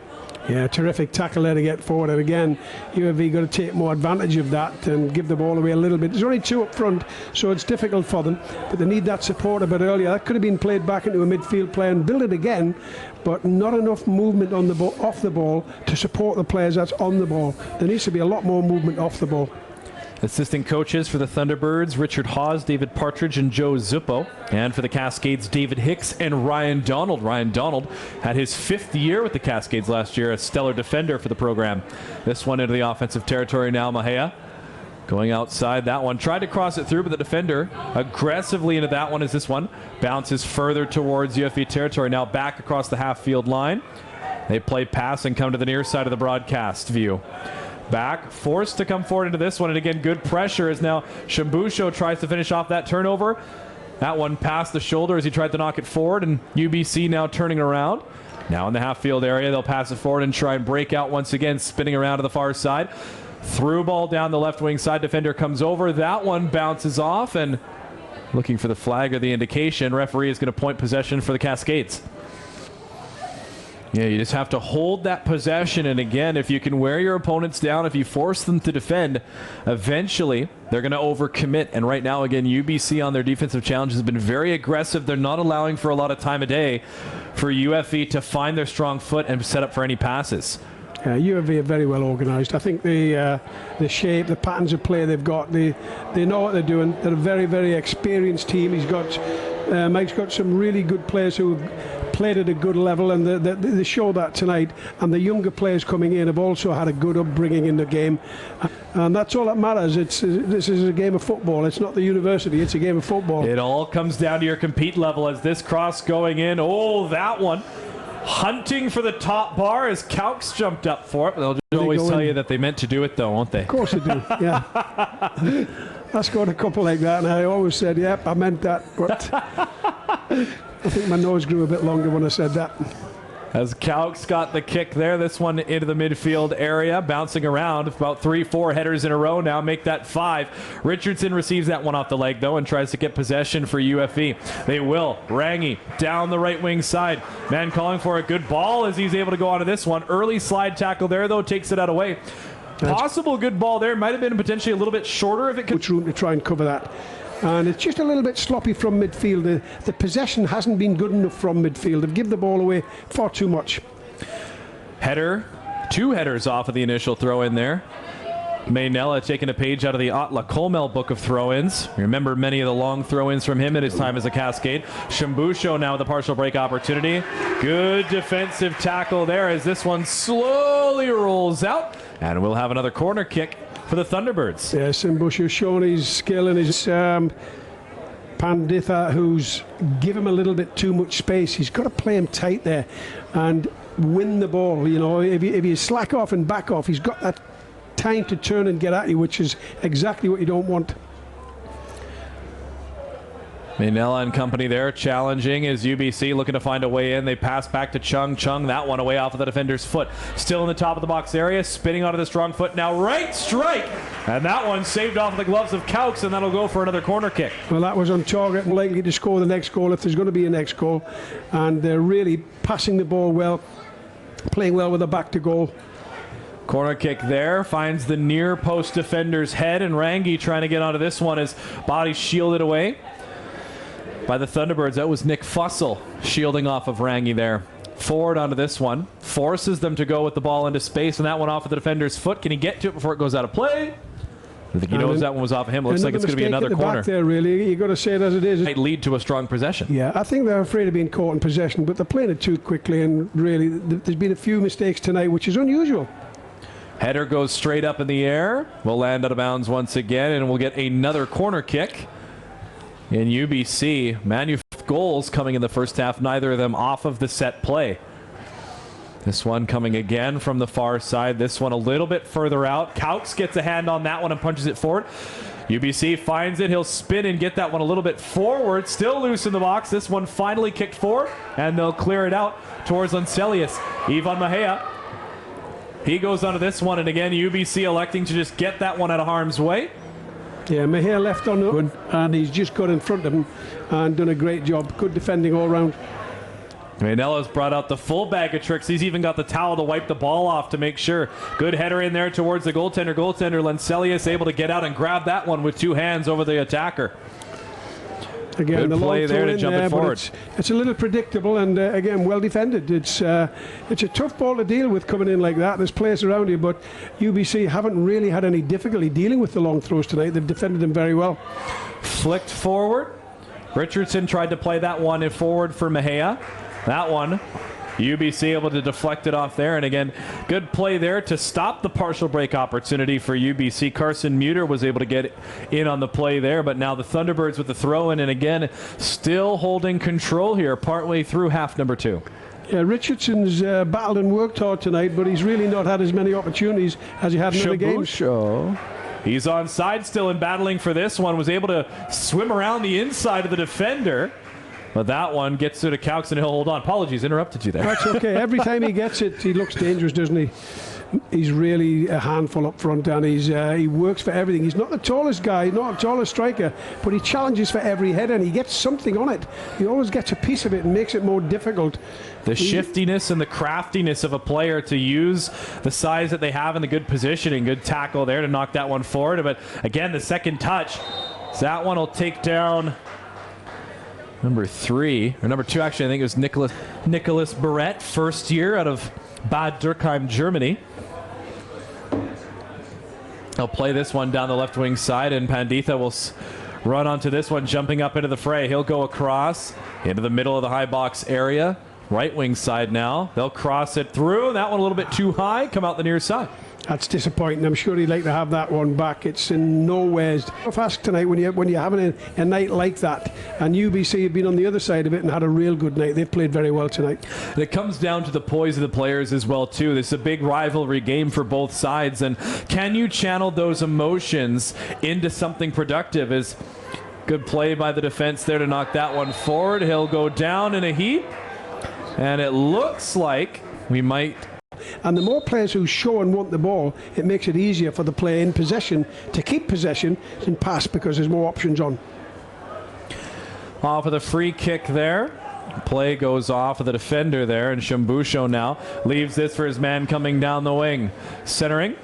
S2: Yeah, terrific tackle there to get forward. And again, UAV got to take more advantage of that and give the ball away a little bit. There's only two up front, so it's difficult for them. But they need that support a bit earlier. That could have been played back into a midfield play and build it again, but not enough movement on the ball, off the ball to support the players that's on the ball. There needs to be a lot more movement off the ball.
S1: Assistant coaches for the Thunderbirds, Richard Hawes, David Partridge, and Joe Zuppo. And for the Cascades, David Hicks and Ryan Donald. Ryan Donald had his 5th year with the Cascades last year, a stellar defender for the program. This one into the offensive territory now, Mahea. Going outside, that one. Tried to cross it through, but the defender aggressively into that one as this one bounces further towards UFV territory. Now back across the half-field line. They play pass and come to the near side of the broadcast view. Back, forced to come forward into this one, and again, good pressure as now Shambusho tries to finish off that turnover. That one past the shoulder as he tried to knock it forward, and UBC now turning around. Now in the half-field area, they'll pass it forward and try and break out once again, spinning around to the far side. Through ball down the left wing side, defender comes over. That one bounces off, and looking for the flag or the indication, referee is going to point possession for the Cascades. Yeah, you just have to hold that possession, and again, if you can wear your opponents down, if you force them to defend, eventually they're going to overcommit. And right now, again, UBC on their defensive challenge has been very aggressive. They're not allowing for a lot of time of day for UFV to find their strong foot and set up for any passes.
S2: UFV are very well organised. I think the shape, the patterns of play they've got, they know what they're doing. They're a very, very experienced team. Mike's got some really good players who have played at a good level, and they show that tonight. And the younger players coming in have also had a good upbringing in the game, and that's all that matters. This is a game of football. It's not the university. It's a game of football.
S1: It all comes down to your compete level as this cross going in. Oh, that one. Hunting for the top bar as Caux jumped up for it. They'll always tell you that they meant to do it, though, won't they?
S2: Of course they do, yeah. I scored a couple like that, and I always said, yep, I meant that. But I think my nose grew a bit longer when I said that.
S1: As Caux got the kick there, this one into the midfield area, bouncing around. About 3-4 headers in a row now, make that 5. Richardson receives that one off the leg, though, and tries to get possession for UFV. They will. Rangi down the right wing side. Man calling for a good ball as he's able to go onto this one. Early slide tackle there, though, takes it out of way. Possible good ball there. Might have been potentially a little bit shorter if it could.
S2: Much room to try and cover that. And it's just a little bit sloppy from midfield. The possession hasn't been good enough from midfield. They've given the ball away far too much.
S1: Header. 2 headers off of the initial throw in there. Maynella taking a page out of the Otla Colmel book of throw-ins. Remember many of the long throw-ins from him at his time as a Cascade. Shambusho now with a partial break opportunity. Good defensive tackle there as this one slowly rolls out. And we'll have another corner kick for the Thunderbirds.
S2: Yeah, Shambusho showing his skill and his Panditha, who's give him a little bit too much space. He's got to play him tight there and win the ball. You know, if you slack off and back off, he's got that time to turn and get at you, which is exactly what you don't want.
S1: Maynella and company there challenging as UBC looking to find a way in. They pass back to Chung. Chung, that one away off of the defender's foot. Still in the top of the box area, spinning onto the strong foot. Now right strike, and that one saved off of the gloves of Caux, and that'll go for another corner kick.
S2: Well, that was on target and likely to score the next goal if there's going to be a next goal. And they're really passing the ball well, playing well with the back to goal.
S1: Corner kick there, finds the near post defender's head, and Rangi trying to get onto this one as body shielded away by the Thunderbirds. That was Nick Fussell shielding off of Rangi there. Forward onto this one. Forces them to go with the ball into space, and that one off of the defender's foot. Can he get to it before it goes out of play? I think he knows that one was off of him. Looks like it's going to be another corner.
S2: Back there, really. You got to say it as it is.
S1: Might lead to a strong possession.
S2: Yeah, I think they're afraid of being caught in possession, but they're playing it too quickly, and really, there's been a few mistakes tonight, which is unusual.
S1: Header goes straight up in the air. Will land out of bounds once again, and we'll get another corner kick. In UBC, Manu goals coming in the first half, neither of them off of the set play. This one coming again from the far side. This one a little bit further out. Caux gets a hand on that one and punches it forward. UBC finds it. He'll spin and get that one a little bit forward. Still loose in the box. This one finally kicked forward, and they'll clear it out towards Lancelius. Ivan Mejia. He goes onto this one, and again, UBC electing to just get that one out of harm's way.
S2: Yeah, Mejia left on the and he's just got in front of him and done a great job. Good defending all round.
S1: Manella's brought out the full bag of tricks. He's even got the towel to wipe the ball off to make sure. Good header in there towards the goaltender. Lancelius able to get out and grab that one with two hands over the attacker.
S2: Again,
S1: good
S2: the
S1: play
S2: long
S1: there to jump
S2: there,
S1: it forward.
S2: It's a little predictable and again well defended. It's a tough ball to deal with coming in like that. There's players around you, but UBC haven't really had any difficulty dealing with the long throws tonight. They've defended them very well.
S1: Flicked forward. Richardson tried to play that one forward for Mejia. That one, UBC able to deflect it off there. And again, good play there to stop the partial break opportunity for UBC. Carson Muter was able to get in on the play there, but now the Thunderbirds with the throw in, and again, still holding control here partway through half number 2.
S2: Yeah, Richardson's battled and worked hard tonight, but he's really not had as many opportunities as he had in other games.
S1: He's on side still and battling for this one. Was able to swim around the inside of the defender. But that one gets to Caux and he'll hold on. Apologies, interrupted you there.
S2: That's okay. Every time he gets it, he looks dangerous, doesn't he? He's really a handful up front, and he works for everything. He's not the tallest guy, not the tallest striker, but he challenges for every header, and he gets something on it. He always gets a piece of it and makes it more difficult.
S1: The shiftiness and the craftiness of a player to use the size that they have in the good positioning. Good tackle there to knock that one forward. But again, the second touch. So that one will take down number 3, or number 2 actually, I think it was Nicholas Barrett, first year out of Bad Dürkheim, Germany. He'll play this one down the left wing side, and Panditha will run onto this one, jumping up into the fray. He'll go across into the middle of the high box area. Right wing side now. They'll cross it through. That one a little bit too high. Come out the near side.
S2: That's disappointing. I'm sure he'd like to have that one back. It's in nowheres. Fast tonight when you're having a night like that, and UBC have been on the other side of it and had a real good night. They've played very well tonight.
S1: And it comes down to the poise of the players as well too. This is a big rivalry game for both sides, and can you channel those emotions into something productive? Is good play by the defense there to knock that one forward. He'll go down in a heap, and it looks like we might.
S2: And the more players who show and want the ball, it makes it easier for the player in possession to keep possession and pass because there's more options on.
S1: Off of the free kick there. Play goes off of the defender there, and Shambusho now leaves this for his man coming down the wing. Centering.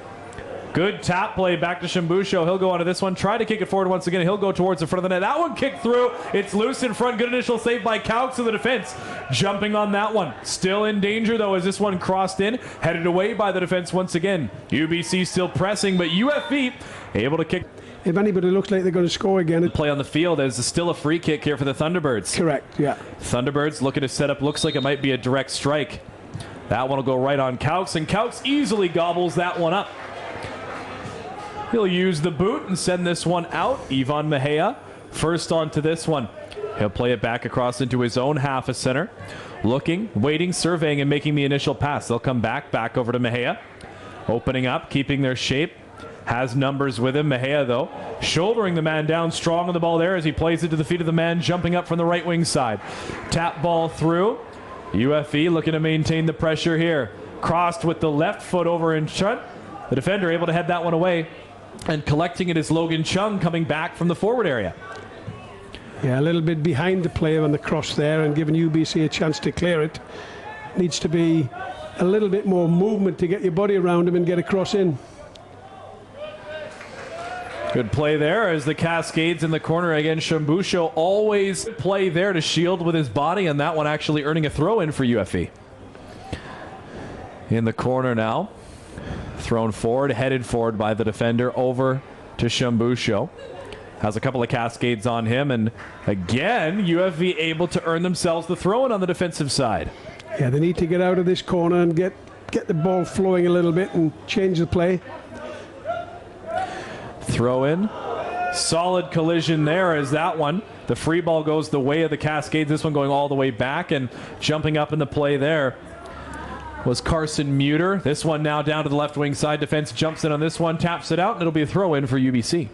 S1: Good tap play back to Shambusho. He'll go onto this one. Try to kick it forward once again. He'll go towards the front of the net. That one kicked through. It's loose in front. Good initial save by Caux of the defense. Jumping on that one. Still in danger though as this one crossed in. Headed away by the defense once again. UBC still pressing, but UFV able to kick.
S2: If anybody looks like they're going to score again.
S1: Play on the field. There's still a free kick here for the Thunderbirds.
S2: Correct, yeah.
S1: Thunderbirds looking to set up. Looks like it might be a direct strike. That one will go right on Caux, and Caux easily gobbles that one up. He'll use the boot and send this one out. Ivan Mejia first onto this one. He'll play it back across into his own half of center. Looking, waiting, surveying, and making the initial pass. They'll come back over to Mejia. Opening up, keeping their shape. Has numbers with him. Mejia, though, shouldering the man down, strong on the ball there as he plays it to the feet of the man, jumping up from the right wing side. Tap ball through. UFE looking to maintain the pressure here. Crossed with the left foot over in front. The defender able to head that one away. And collecting it is Logan Chung coming back from the forward area.
S2: Yeah, a little bit behind the player on the cross there and giving UBC a chance to clear it. Needs to be a little bit more movement to get your body around him and get a cross in.
S1: Good play there as the Cascades in the corner again. Shambusho always play there to shield with his body, and that one actually earning a throw in for UFE. In the corner now. Thrown forward, headed forward by the defender over to Shambusho. Has a couple of cascades on him, and again, UFV able to earn themselves the throw-in on the defensive side.
S2: Yeah, they need to get out of this corner and get the ball flowing a little bit and change the play.
S1: Throw-in. Solid collision there as that one. The free ball goes the way of the Cascades. This one going all the way back, and jumping up in the play there was Carson Muter. This one now down to the left wing side. Defense jumps in on this one, taps it out, and it'll be a throw-in for UBC.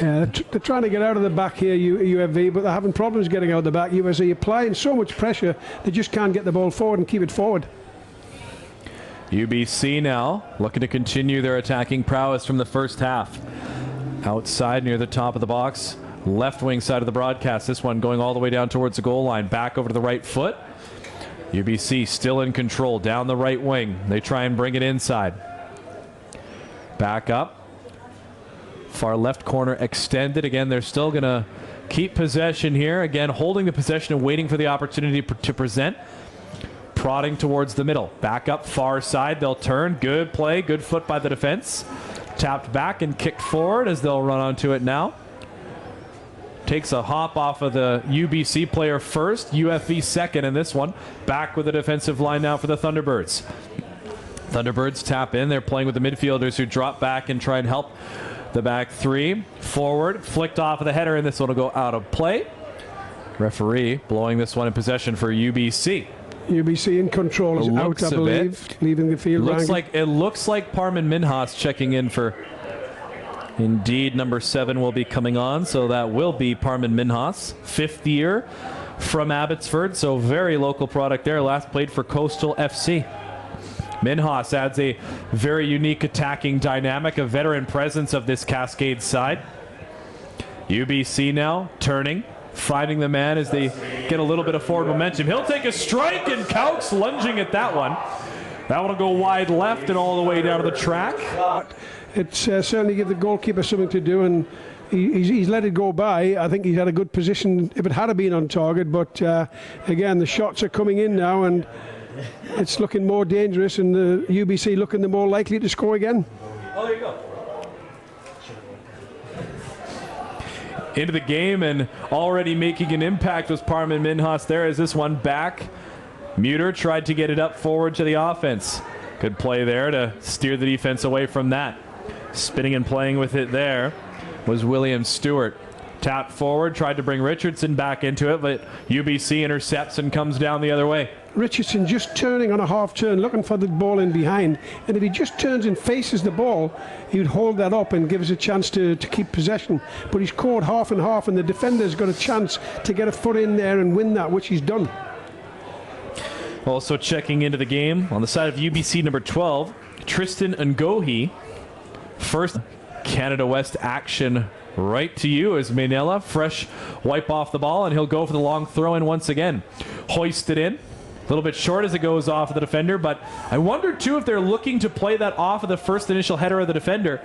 S2: Yeah, they're trying to get out of the back here, UFV, but they're having problems getting out of the back. USC applying so much pressure, they just can't get the ball forward and keep it forward.
S1: UBC now looking to continue their attacking prowess from the first half. Outside near the top of the box, left wing side of the broadcast. This one going all the way down towards the goal line, back over to the right foot. UBC still in control down the right wing. They try and bring it inside. Back up. Far left corner extended. Again, they're still going to keep possession here. Again, holding the possession and waiting for the opportunity to present. Prodding towards the middle. Back up far side. They'll turn. Good play. Good foot by the defense. Tapped back and kicked forward as they'll run onto it now. Takes a hop off of the UBC player first. UFV second in this one. Back with the defensive line now for the Thunderbirds. Thunderbirds tap in. They're playing with the midfielders who drop back and try and help the back three. Forward, flicked off of the header, and this one will go out of play. Referee blowing this one in possession for UBC.
S2: UBC in control is out, I believe, leaving the field.
S1: It looks like Parman Minhas checking in for. Indeed, number 7 will be coming on, so that will be Parman Minhas, 5th year from Abbotsford, so very local product there. Last played for Coastal FC. Minhas adds a very unique attacking dynamic, a veteran presence of this Cascade side. UBC now turning, finding the man as they get a little bit of forward momentum. He'll take a strike, and Cowks lunging at that one. That one will go wide left and all the way down to the track.
S2: It's certainly give the goalkeeper something to do, and he's let it go by. I think he's had a good position if it had been on target, but again, the shots are coming in now, and it's looking more dangerous, and the UBC looking the more likely to score again.
S4: Oh, there you go.
S1: Into the game and already making an impact was Parman Minhas there as this one back. Muter tried to get it up forward to the offense. Good play there to steer the defense away from that. Spinning and playing with it there was William Stewart. Tapped forward, tried to bring Richardson back into it, but UBC intercepts and comes down the other way.
S2: Richardson just turning on a half turn, looking for the ball in behind, and if he just turns and faces the ball, he would hold that up and give us a chance to keep possession. But he's caught half and half, and the defender's got a chance to get a foot in there and win that, which he's done.
S1: Also checking into the game on the side of UBC number 12, Tristan Ngohi. First Canada West action right to you as Mainella, fresh wipe off the ball, and he'll go for the long throw in once again. Hoisted in. A little bit short as it goes off of the defender, but I wonder too if they're looking to play that off of the first initial header of the defender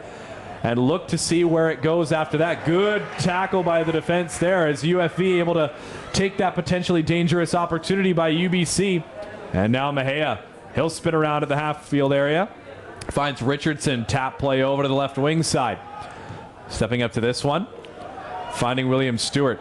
S1: and look to see where it goes after that. Good tackle by the defense there as UFV able to take that potentially dangerous opportunity by UBC. And now Mejia, he'll spin around at the half field area. Finds Richardson, tap play over to the left wing side. Stepping up to this one, finding William Stewart.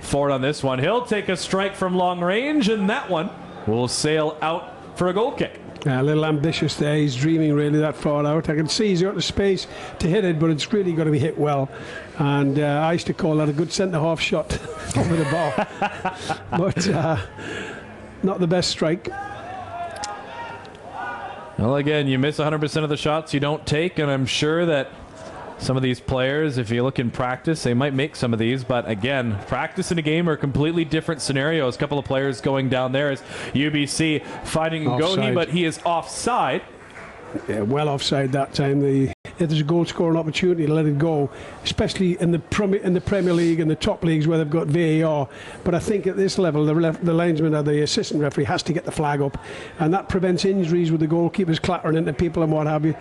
S1: Forward on this one, he'll take a strike from long range, and that one will sail out for a goal kick.
S2: A little ambitious there. He's dreaming really that far out. I can see he's got the space to hit it, but it's really got to be hit well. And I used to call that a good centre-half shot over the ball. But not the best strike.
S1: Well, again, you miss 100% of the shots you don't take, and I'm sure that some of these players, if you look in practice, they might make some of these, but again, practice in a game are completely different scenarios. A couple of players going down there as UBC fighting Ngohi, but he is offside.
S2: Yeah, well offside that time. If there's a goal scoring opportunity, let it go, especially in the Premier League and the top leagues where they've got VAR. But I think at this level, the linesman or the assistant referee has to get the flag up, and that prevents injuries with the goalkeepers clattering into people and what have you.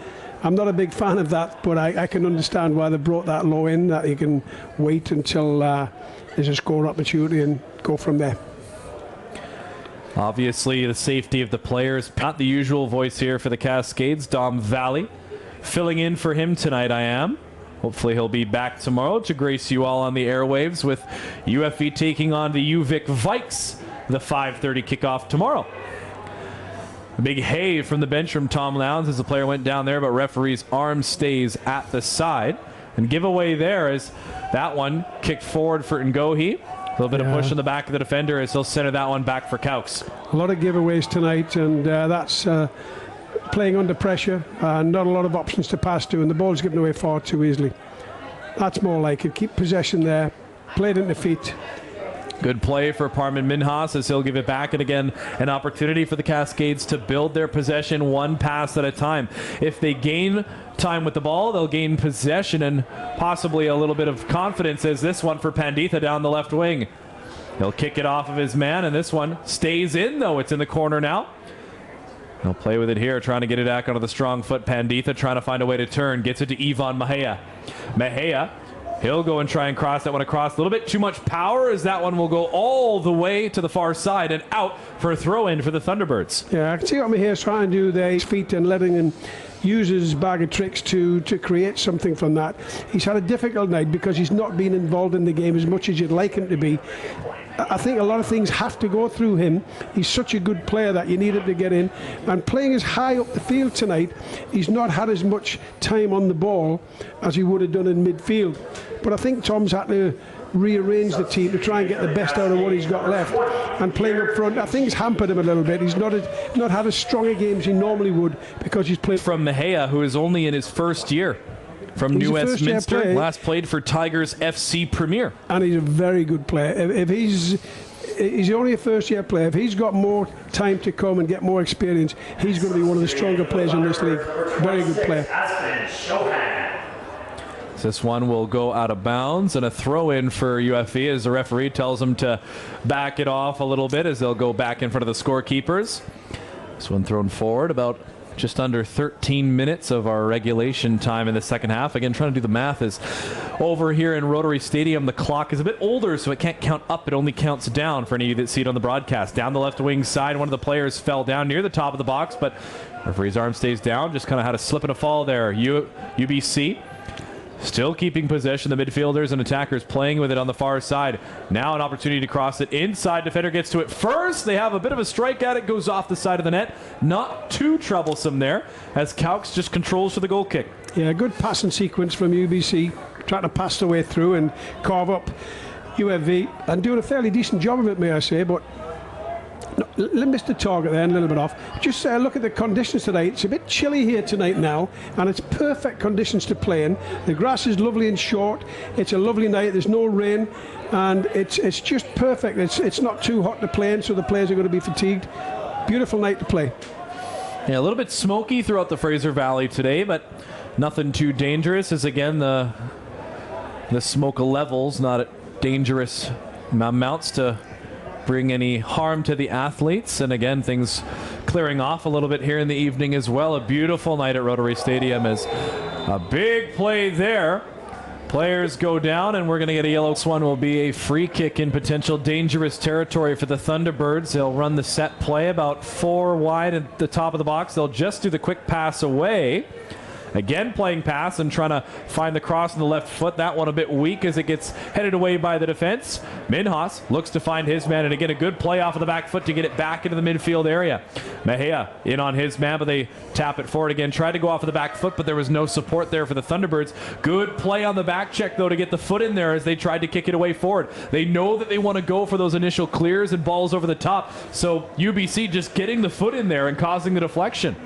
S2: I'm not a big fan of that, but I can understand why they brought that law in, that you can wait until there's a score opportunity and go from there.
S1: Obviously, the safety of the players. Not the usual voice here for the Cascades. Dom Valley filling in for him tonight, I am. Hopefully he'll be back tomorrow to grace you all on the airwaves with UFV taking on the UVic Vikes, the 5:30 kickoff tomorrow. A big hey from the bench from Tom Lowndes as the player went down there, but referee's arm stays at the side. And giveaway there is that one kicked forward for Ngohi. A little bit of push in the back of the defender as he'll center that one back for Caux.
S2: A lot of giveaways tonight, and that's playing under pressure. Not a lot of options to pass to, and the ball's given away far too easily. That's more like it. Keep possession there. Play it into feet.
S1: Good play for Parman Minhas as he'll give it back, and again an opportunity for the Cascades to build their possession one pass at a time. If they gain time with the ball, they'll gain possession and possibly a little bit of confidence, as this one for Panditha down the left wing. He'll kick it off of his man, and this one stays in, though. It's in the corner now. He'll play with it here, trying to get it back onto the strong foot. Panditha trying to find a way to turn. Gets it to Ivan Mejia. Mejia, he'll go and try and cross that one across. A little bit too much power, as that one will go all the way to the far side and out for a throw-in for the Thunderbirds.
S2: Yeah, I can see what Mejia's trying to do there. His feet and letting him use his bag of tricks to create something from that. He's had a difficult night because he's not been involved in the game as much as you'd like him to be. I think a lot of things have to go through him. He's such a good player that you need him to get in. And playing as high up the field tonight, he's not had as much time on the ball as he would have done in midfield. But I think Tom's had to rearrange the team to try and get the best out of what he's got left. And playing up front, I think it's hampered him a little bit. He's not had as strong a game as he normally would because he's played.
S1: From Mejia, who is only in his first year. From New Westminster, last played for Tigers FC Premier.
S2: And he's a very good player. If he's only a first-year player. If he's got more time to come and get more experience, he's going to be one of the stronger players in this league. Very good player.
S1: This one will go out of bounds, and a throw-in for UFV as the referee tells them to back it off a little bit as they'll go back in front of the scorekeepers. This one thrown forward about just under 13 minutes of our regulation time in the second half. Again, trying to do the math is over here in Rotary Stadium. The clock is a bit older, so it can't count up. It only counts down for any of you that see it on the broadcast. Down the left wing side, one of the players fell down near the top of the box, but referee's arm stays down. Just kind of had a slip and a fall there. UBC still keeping possession. The midfielders and attackers playing with it on the far side. Now an opportunity to cross it inside. Defender gets to it first. They have a bit of a strike at it. Goes off the side of the net. Not too troublesome there as Caux just controls for the goal kick.
S2: Yeah, good passing sequence from UBC. Trying to pass the way through and carve up UFV. And doing a fairly decent job of it, may I say. But missed the target there and a little bit off. Just look at the conditions today. It's a bit chilly here tonight now, and it's perfect conditions to play in. The grass is lovely and short. It's a lovely night. There's no rain, and it's just perfect. It's not too hot to play in, so the players are going to be fatigued. Beautiful night to play.
S1: Yeah, a little bit smoky throughout the Fraser Valley today, but nothing too dangerous, as again the smoke levels not at dangerous amounts to bring any harm to the athletes. And again, things clearing off a little bit here in the evening as well. A beautiful night at Rotary Stadium as a big play there. Players go down, and we're going to get a yellow. This one will be a free kick in potential dangerous territory for the Thunderbirds. They'll run the set play about 4 wide at the top of the box. They'll just do the quick pass away. Again, playing pass and trying to find the cross on the left foot. That one a bit weak as it gets headed away by the defense. Minhas looks to find his man, and again, a good play off of the back foot to get it back into the midfield area. Mejia in on his man, but they tap it forward again. Tried to go off of the back foot, but there was no support there for the Thunderbirds. Good play on the back check, though, to get the foot in there as they tried to kick it away forward. They know that they want to go for those initial clears and balls over the top, so UBC just getting the foot in there and causing the deflection.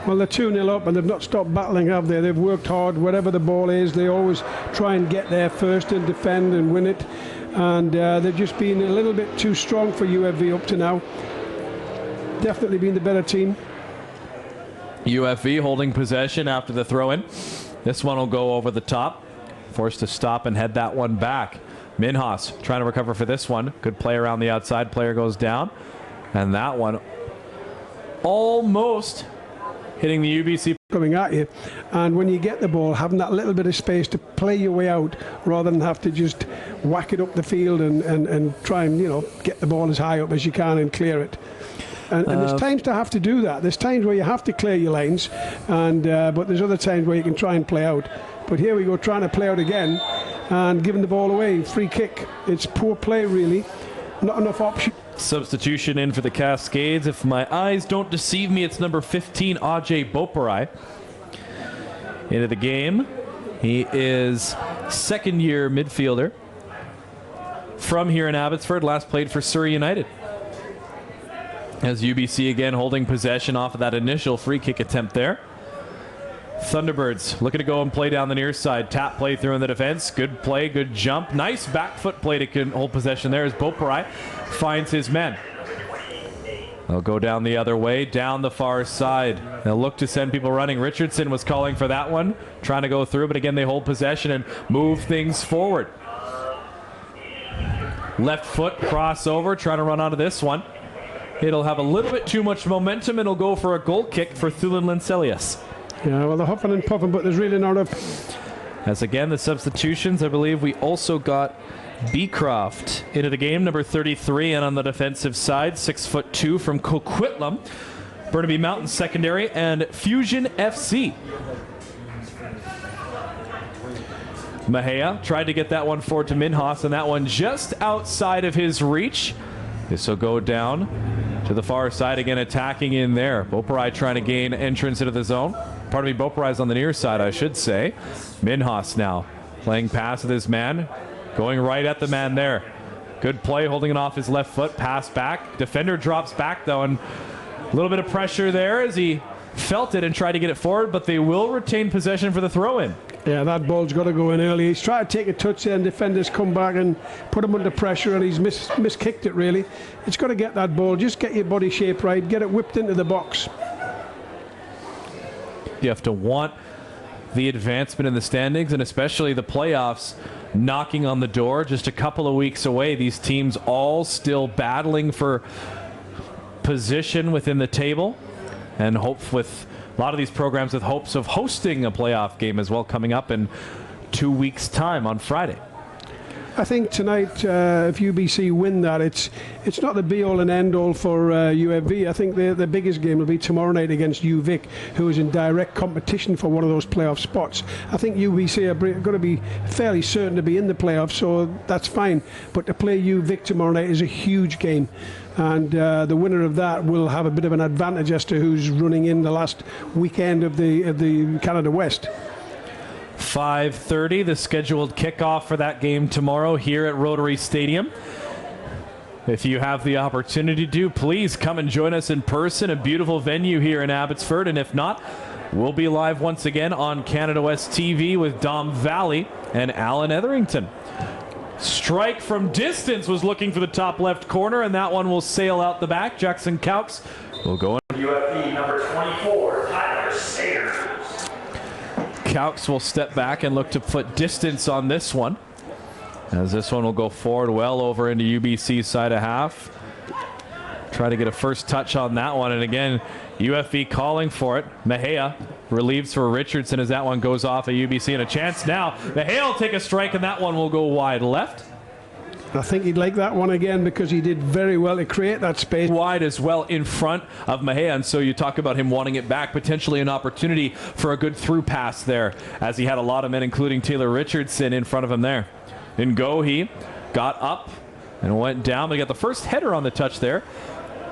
S2: Well, they're 2-0 up, and they've not stopped battling, have they? They've worked hard. Wherever the ball is, they always try and get there first and defend and win it. And they've just been a little bit too strong for UFV up to now. Definitely been the better team.
S1: UFV holding possession after the throw-in. This one will go over the top. Forced to stop and head that one back. Minhas trying to recover for this one. Good play around the outside. Player goes down. And that one almost hitting the UBC.
S2: Coming at you, and when you get the ball, having that little bit of space to play your way out rather than have to just whack it up the field and try and, you know, get the ball as high up as you can and clear it. And there's times to have to do that. There's times where you have to clear your lanes, and but there's other times where you can try and play out. But here we go, trying to play out again and giving the ball away. Free kick. It's poor play, really. Not enough option.
S1: Substitution in for the Cascades. If my eyes don't deceive me, it's number 15, Ajay Boparai. Into the game. He is second-year midfielder from here in Abbotsford. Last played for Surrey United. As UBC again holding possession off of that initial free kick attempt there. Thunderbirds looking to go and play down the near side. Tap play through in the defense. Good play, good jump. Nice back foot play to hold possession there as Boparai finds his men. They'll go down the other way, down the far side. They'll look to send people running. Richardson was calling for that one, trying to go through, but again they hold possession and move things forward. Left foot crossover, trying to run onto this one. It'll have a little bit too much momentum. It'll go for a goal kick for Thulan Lincelius.
S2: Yeah, well, they're huffing and puffing, but there's really not a...
S1: As again, the substitutions, I believe we also got Beecroft into the game, number 33, and on the defensive side, 6'2" from Coquitlam, Burnaby Mountain Secondary, and Fusion FC. Mahea tried to get that one forward to Minhas, and that one just outside of his reach. This will go down to the far side, again attacking in there. Boparai trying to gain entrance into the zone. Pardon me, Boparai's on the near side, I should say. Minhas now playing pass with his man, going right at the man there. Good play, holding it off his left foot, pass back. Defender drops back though, and a little bit of pressure there as he felt it and tried to get it forward, but they will retain possession for the throw-in.
S2: Yeah, that ball's got to go in early. He's tried to take a touch there, and defenders come back and put him under pressure, and he's miskicked it, really. It's got to get that ball. Just get your body shape right. Get it whipped into the box.
S1: You have to want the advancement in the standings, and especially the playoffs knocking on the door just a couple of weeks away. These teams all still battling for position within the table, and hope with a lot of these programs with hopes of hosting a playoff game as well coming up in 2 weeks' time on Friday.
S2: I think tonight, if UBC win that, it's not the be-all and end-all for UFV. I think the biggest game will be tomorrow night against UVic, who is in direct competition for one of those playoff spots. I think UBC are going to be fairly certain to be in the playoffs, so that's fine. But to play UVic tomorrow night is a huge game, and the winner of that will have a bit of an advantage as to who's running in the last weekend of the Canada West.
S1: 5:30, the scheduled kickoff for that game tomorrow here at Rotary Stadium. If you have the opportunity to, please come and join us in person, a beautiful venue here in Abbotsford. And if not, we'll be live once again on Canada West TV with Dom Valley and Alan Etherington. Strike from distance was looking for the top left corner, and that one will sail out the back. Jackson Cowks will go in.
S3: UFB number 24, Tyler Sayers.
S1: Cowks will step back and look to put distance on this one, as this one will go forward well over into UBC's side of half. Try to get a first touch on that one, and again UFB calling for it. Mahea relieves for Richardson as that one goes off at UBC, and a chance now. Mahea will take a strike, and that one will go wide left.
S2: I think he'd like that one again because he did very well to create that space.
S1: Wide as well in front of Mahea, and so you talk about him wanting it back, potentially an opportunity for a good through pass there, as he had a lot of men, including Taylor Richardson, in front of him there. Ngohi got up and went down, but he got the first header on the touch there.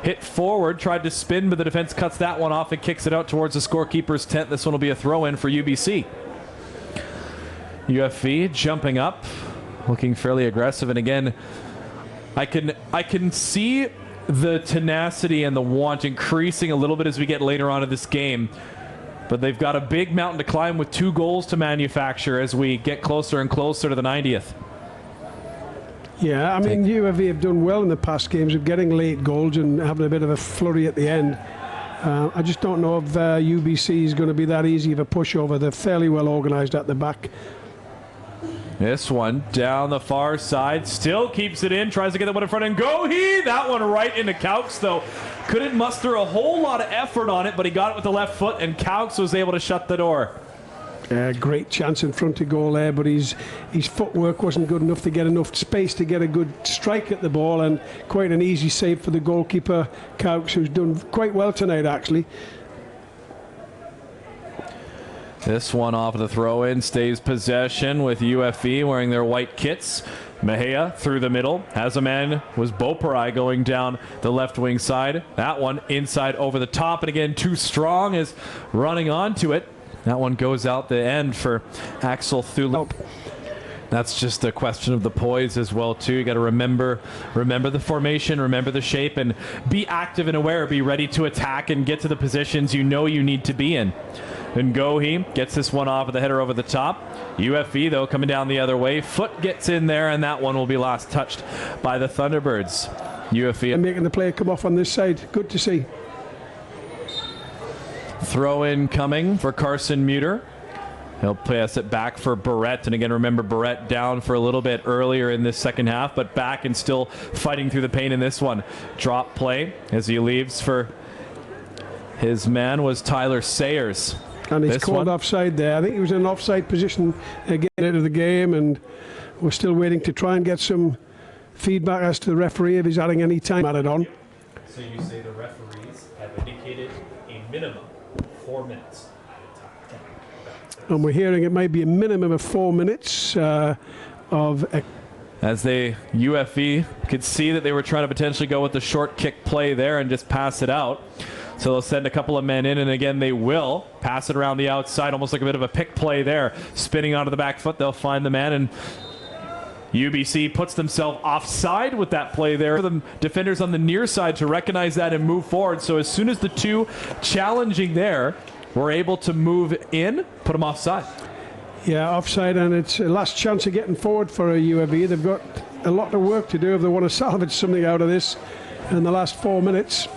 S1: Hit forward, tried to spin, but the defense cuts that one off and kicks it out towards the scorekeeper's tent. This one will be a throw-in for UBC. UFV jumping up, looking fairly aggressive, and again, I can see the tenacity and the want increasing a little bit as we get later on in this game, but they've got a big mountain to climb with 2 goals to manufacture as we get closer and closer to the 90th.
S2: Yeah, I mean, UFV have done well in the past games of getting late goals and having a bit of a flurry at the end. I just don't know if UBC is going to be that easy of a pushover. They're fairly well organised at the back.
S1: This one down the far side, still keeps it in, tries to get that one in front, and Ngohi! That one right into Cowks, though. Couldn't muster a whole lot of effort on it, but he got it with the left foot, and Cowks was able to shut the door.
S2: Great chance in front of goal there, but his footwork wasn't good enough to get enough space to get a good strike at the ball, and quite an easy save for the goalkeeper, Caux, who's done quite well tonight, actually.
S1: This one off of the throw-in stays possession with UFE wearing their white kits. Mejia through the middle, has a man, was Beauperai going down the left wing side. That one inside over the top, and again, Too Strong is running onto it. That one goes out the end for Axel Thulip. That's just a question of the poise as well, too. You got to remember the formation, remember the shape, and be active and aware. Be ready to attack and get to the positions you know you need to be in. And Gohi gets this one off of the header over the top. UFE, though, coming down the other way. Foot gets in there, and that one will be last touched by the Thunderbirds. UFE
S2: and making the player come off on this side. Good to see.
S1: Throw in coming for Carson Muter. He'll pass it back for Barrett. And again, remember, Barrett down for a little bit earlier in this second half, but back and still fighting through the pain in this one. Drop play as he leaves for his man was Tyler Sayers.
S2: And he's called offside there. I think he was in an offside position again into the game, and we're still waiting to try and get some feedback as to the referee if he's adding any time added on.
S4: So you say the referees have indicated a minimum 4 minutes.
S2: And we're hearing it might be a minimum of 4 minutes of...
S1: As they, UFE could see that they were trying to potentially go with the short kick play there and just pass it out. So they'll send a couple of men in, and again they will pass it around the outside, almost like a bit of a pick play there. Spinning onto the back foot, they'll find the man, and UBC puts themselves offside with that play there. For the defenders on the near side to recognize that and move forward. So as soon as the two challenging there were able to move in, put them offside.
S2: Yeah, offside, and it's a last chance of getting forward for a UFE. They've got a lot of work to do if they want to salvage something out of this in the last 4 minutes.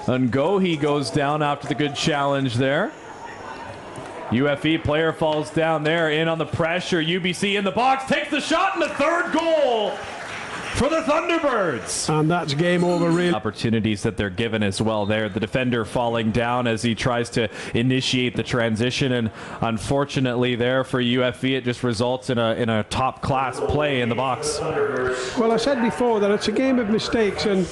S1: And Gohi goes down after the good challenge there. UFE player falls down there, in on the pressure. UBC in the box, takes the shot, and the third goal for the Thunderbirds.
S2: And that's game over, really.
S1: Opportunities that they're given as well there. The defender falling down as he tries to initiate the transition, and unfortunately there for UFE it just results in a top class play in the box.
S2: Well, I said before that it's a game of mistakes, and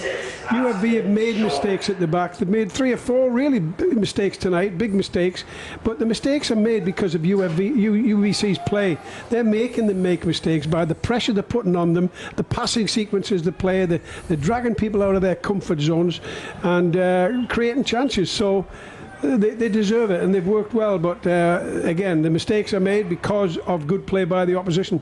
S2: UFE have made mistakes at the back. They've made 3 or 4 really big mistakes tonight, big mistakes, but the mistakes are made because of UBC's play. They're making them make mistakes by the pressure they're putting on them, the passing sequences they play, they're dragging people out of their comfort zones and creating chances. So they deserve it, and they've worked well, but again, the mistakes are made because of good play by the opposition.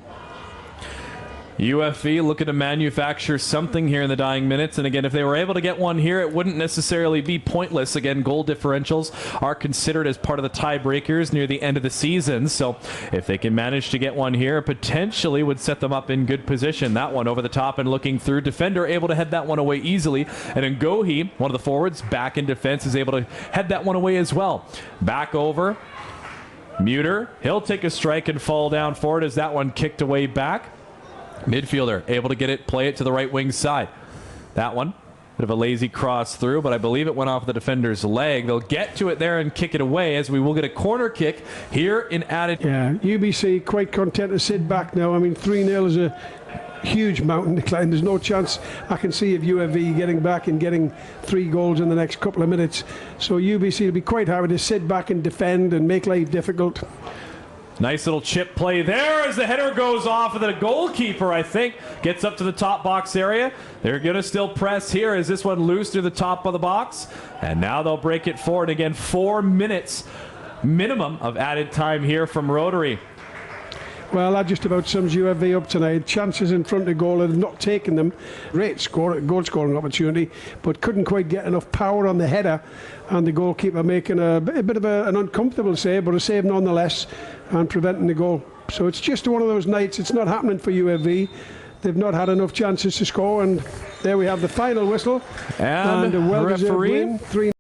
S1: UFE looking to manufacture something here in the dying minutes, and again, if they were able to get one here, it wouldn't necessarily be pointless. Again, goal differentials are considered as part of the tiebreakers near the end of the season, so if they can manage to get one here, potentially would set them up in good position. That one over the top and looking through, defender able to head that one away easily, and Ngohi, one of the forwards back in defense, is able to head that one away as well. Back over Muter, he'll take a strike and fall down forward as that one kicked away back. Midfielder able to get it, play it to the right wing side. That one, bit of a lazy cross through, but I believe it went off the defender's leg. They'll get to it there and kick it away, as we will get a corner kick here in added.
S2: Yeah, UBC quite content to sit back now. I mean, 3-0 is a huge mountain to climb. There's no chance I can see of UFE getting back and getting 3 goals in the next couple of minutes. So UBC will be quite happy to sit back and defend and make life difficult.
S1: Nice little chip play there as the header goes off, and the goalkeeper, I think, gets up to the top box area. They're going to still press here as this one loose to the top of the box. And now they'll break it forward again. 4 minutes minimum of added time here from Rotary.
S2: Well, that just about sums UFE up tonight. Chances in front of goal, and not taking them. Great goal scoring opportunity, but couldn't quite get enough power on the header, and the goalkeeper making a bit of an uncomfortable save, but a save nonetheless, and preventing the goal. So it's just one of those nights. It's not happening for UFE. They've not had enough chances to score, and there we have the final whistle.
S1: And
S2: a well-deserved
S1: referee
S2: win. 3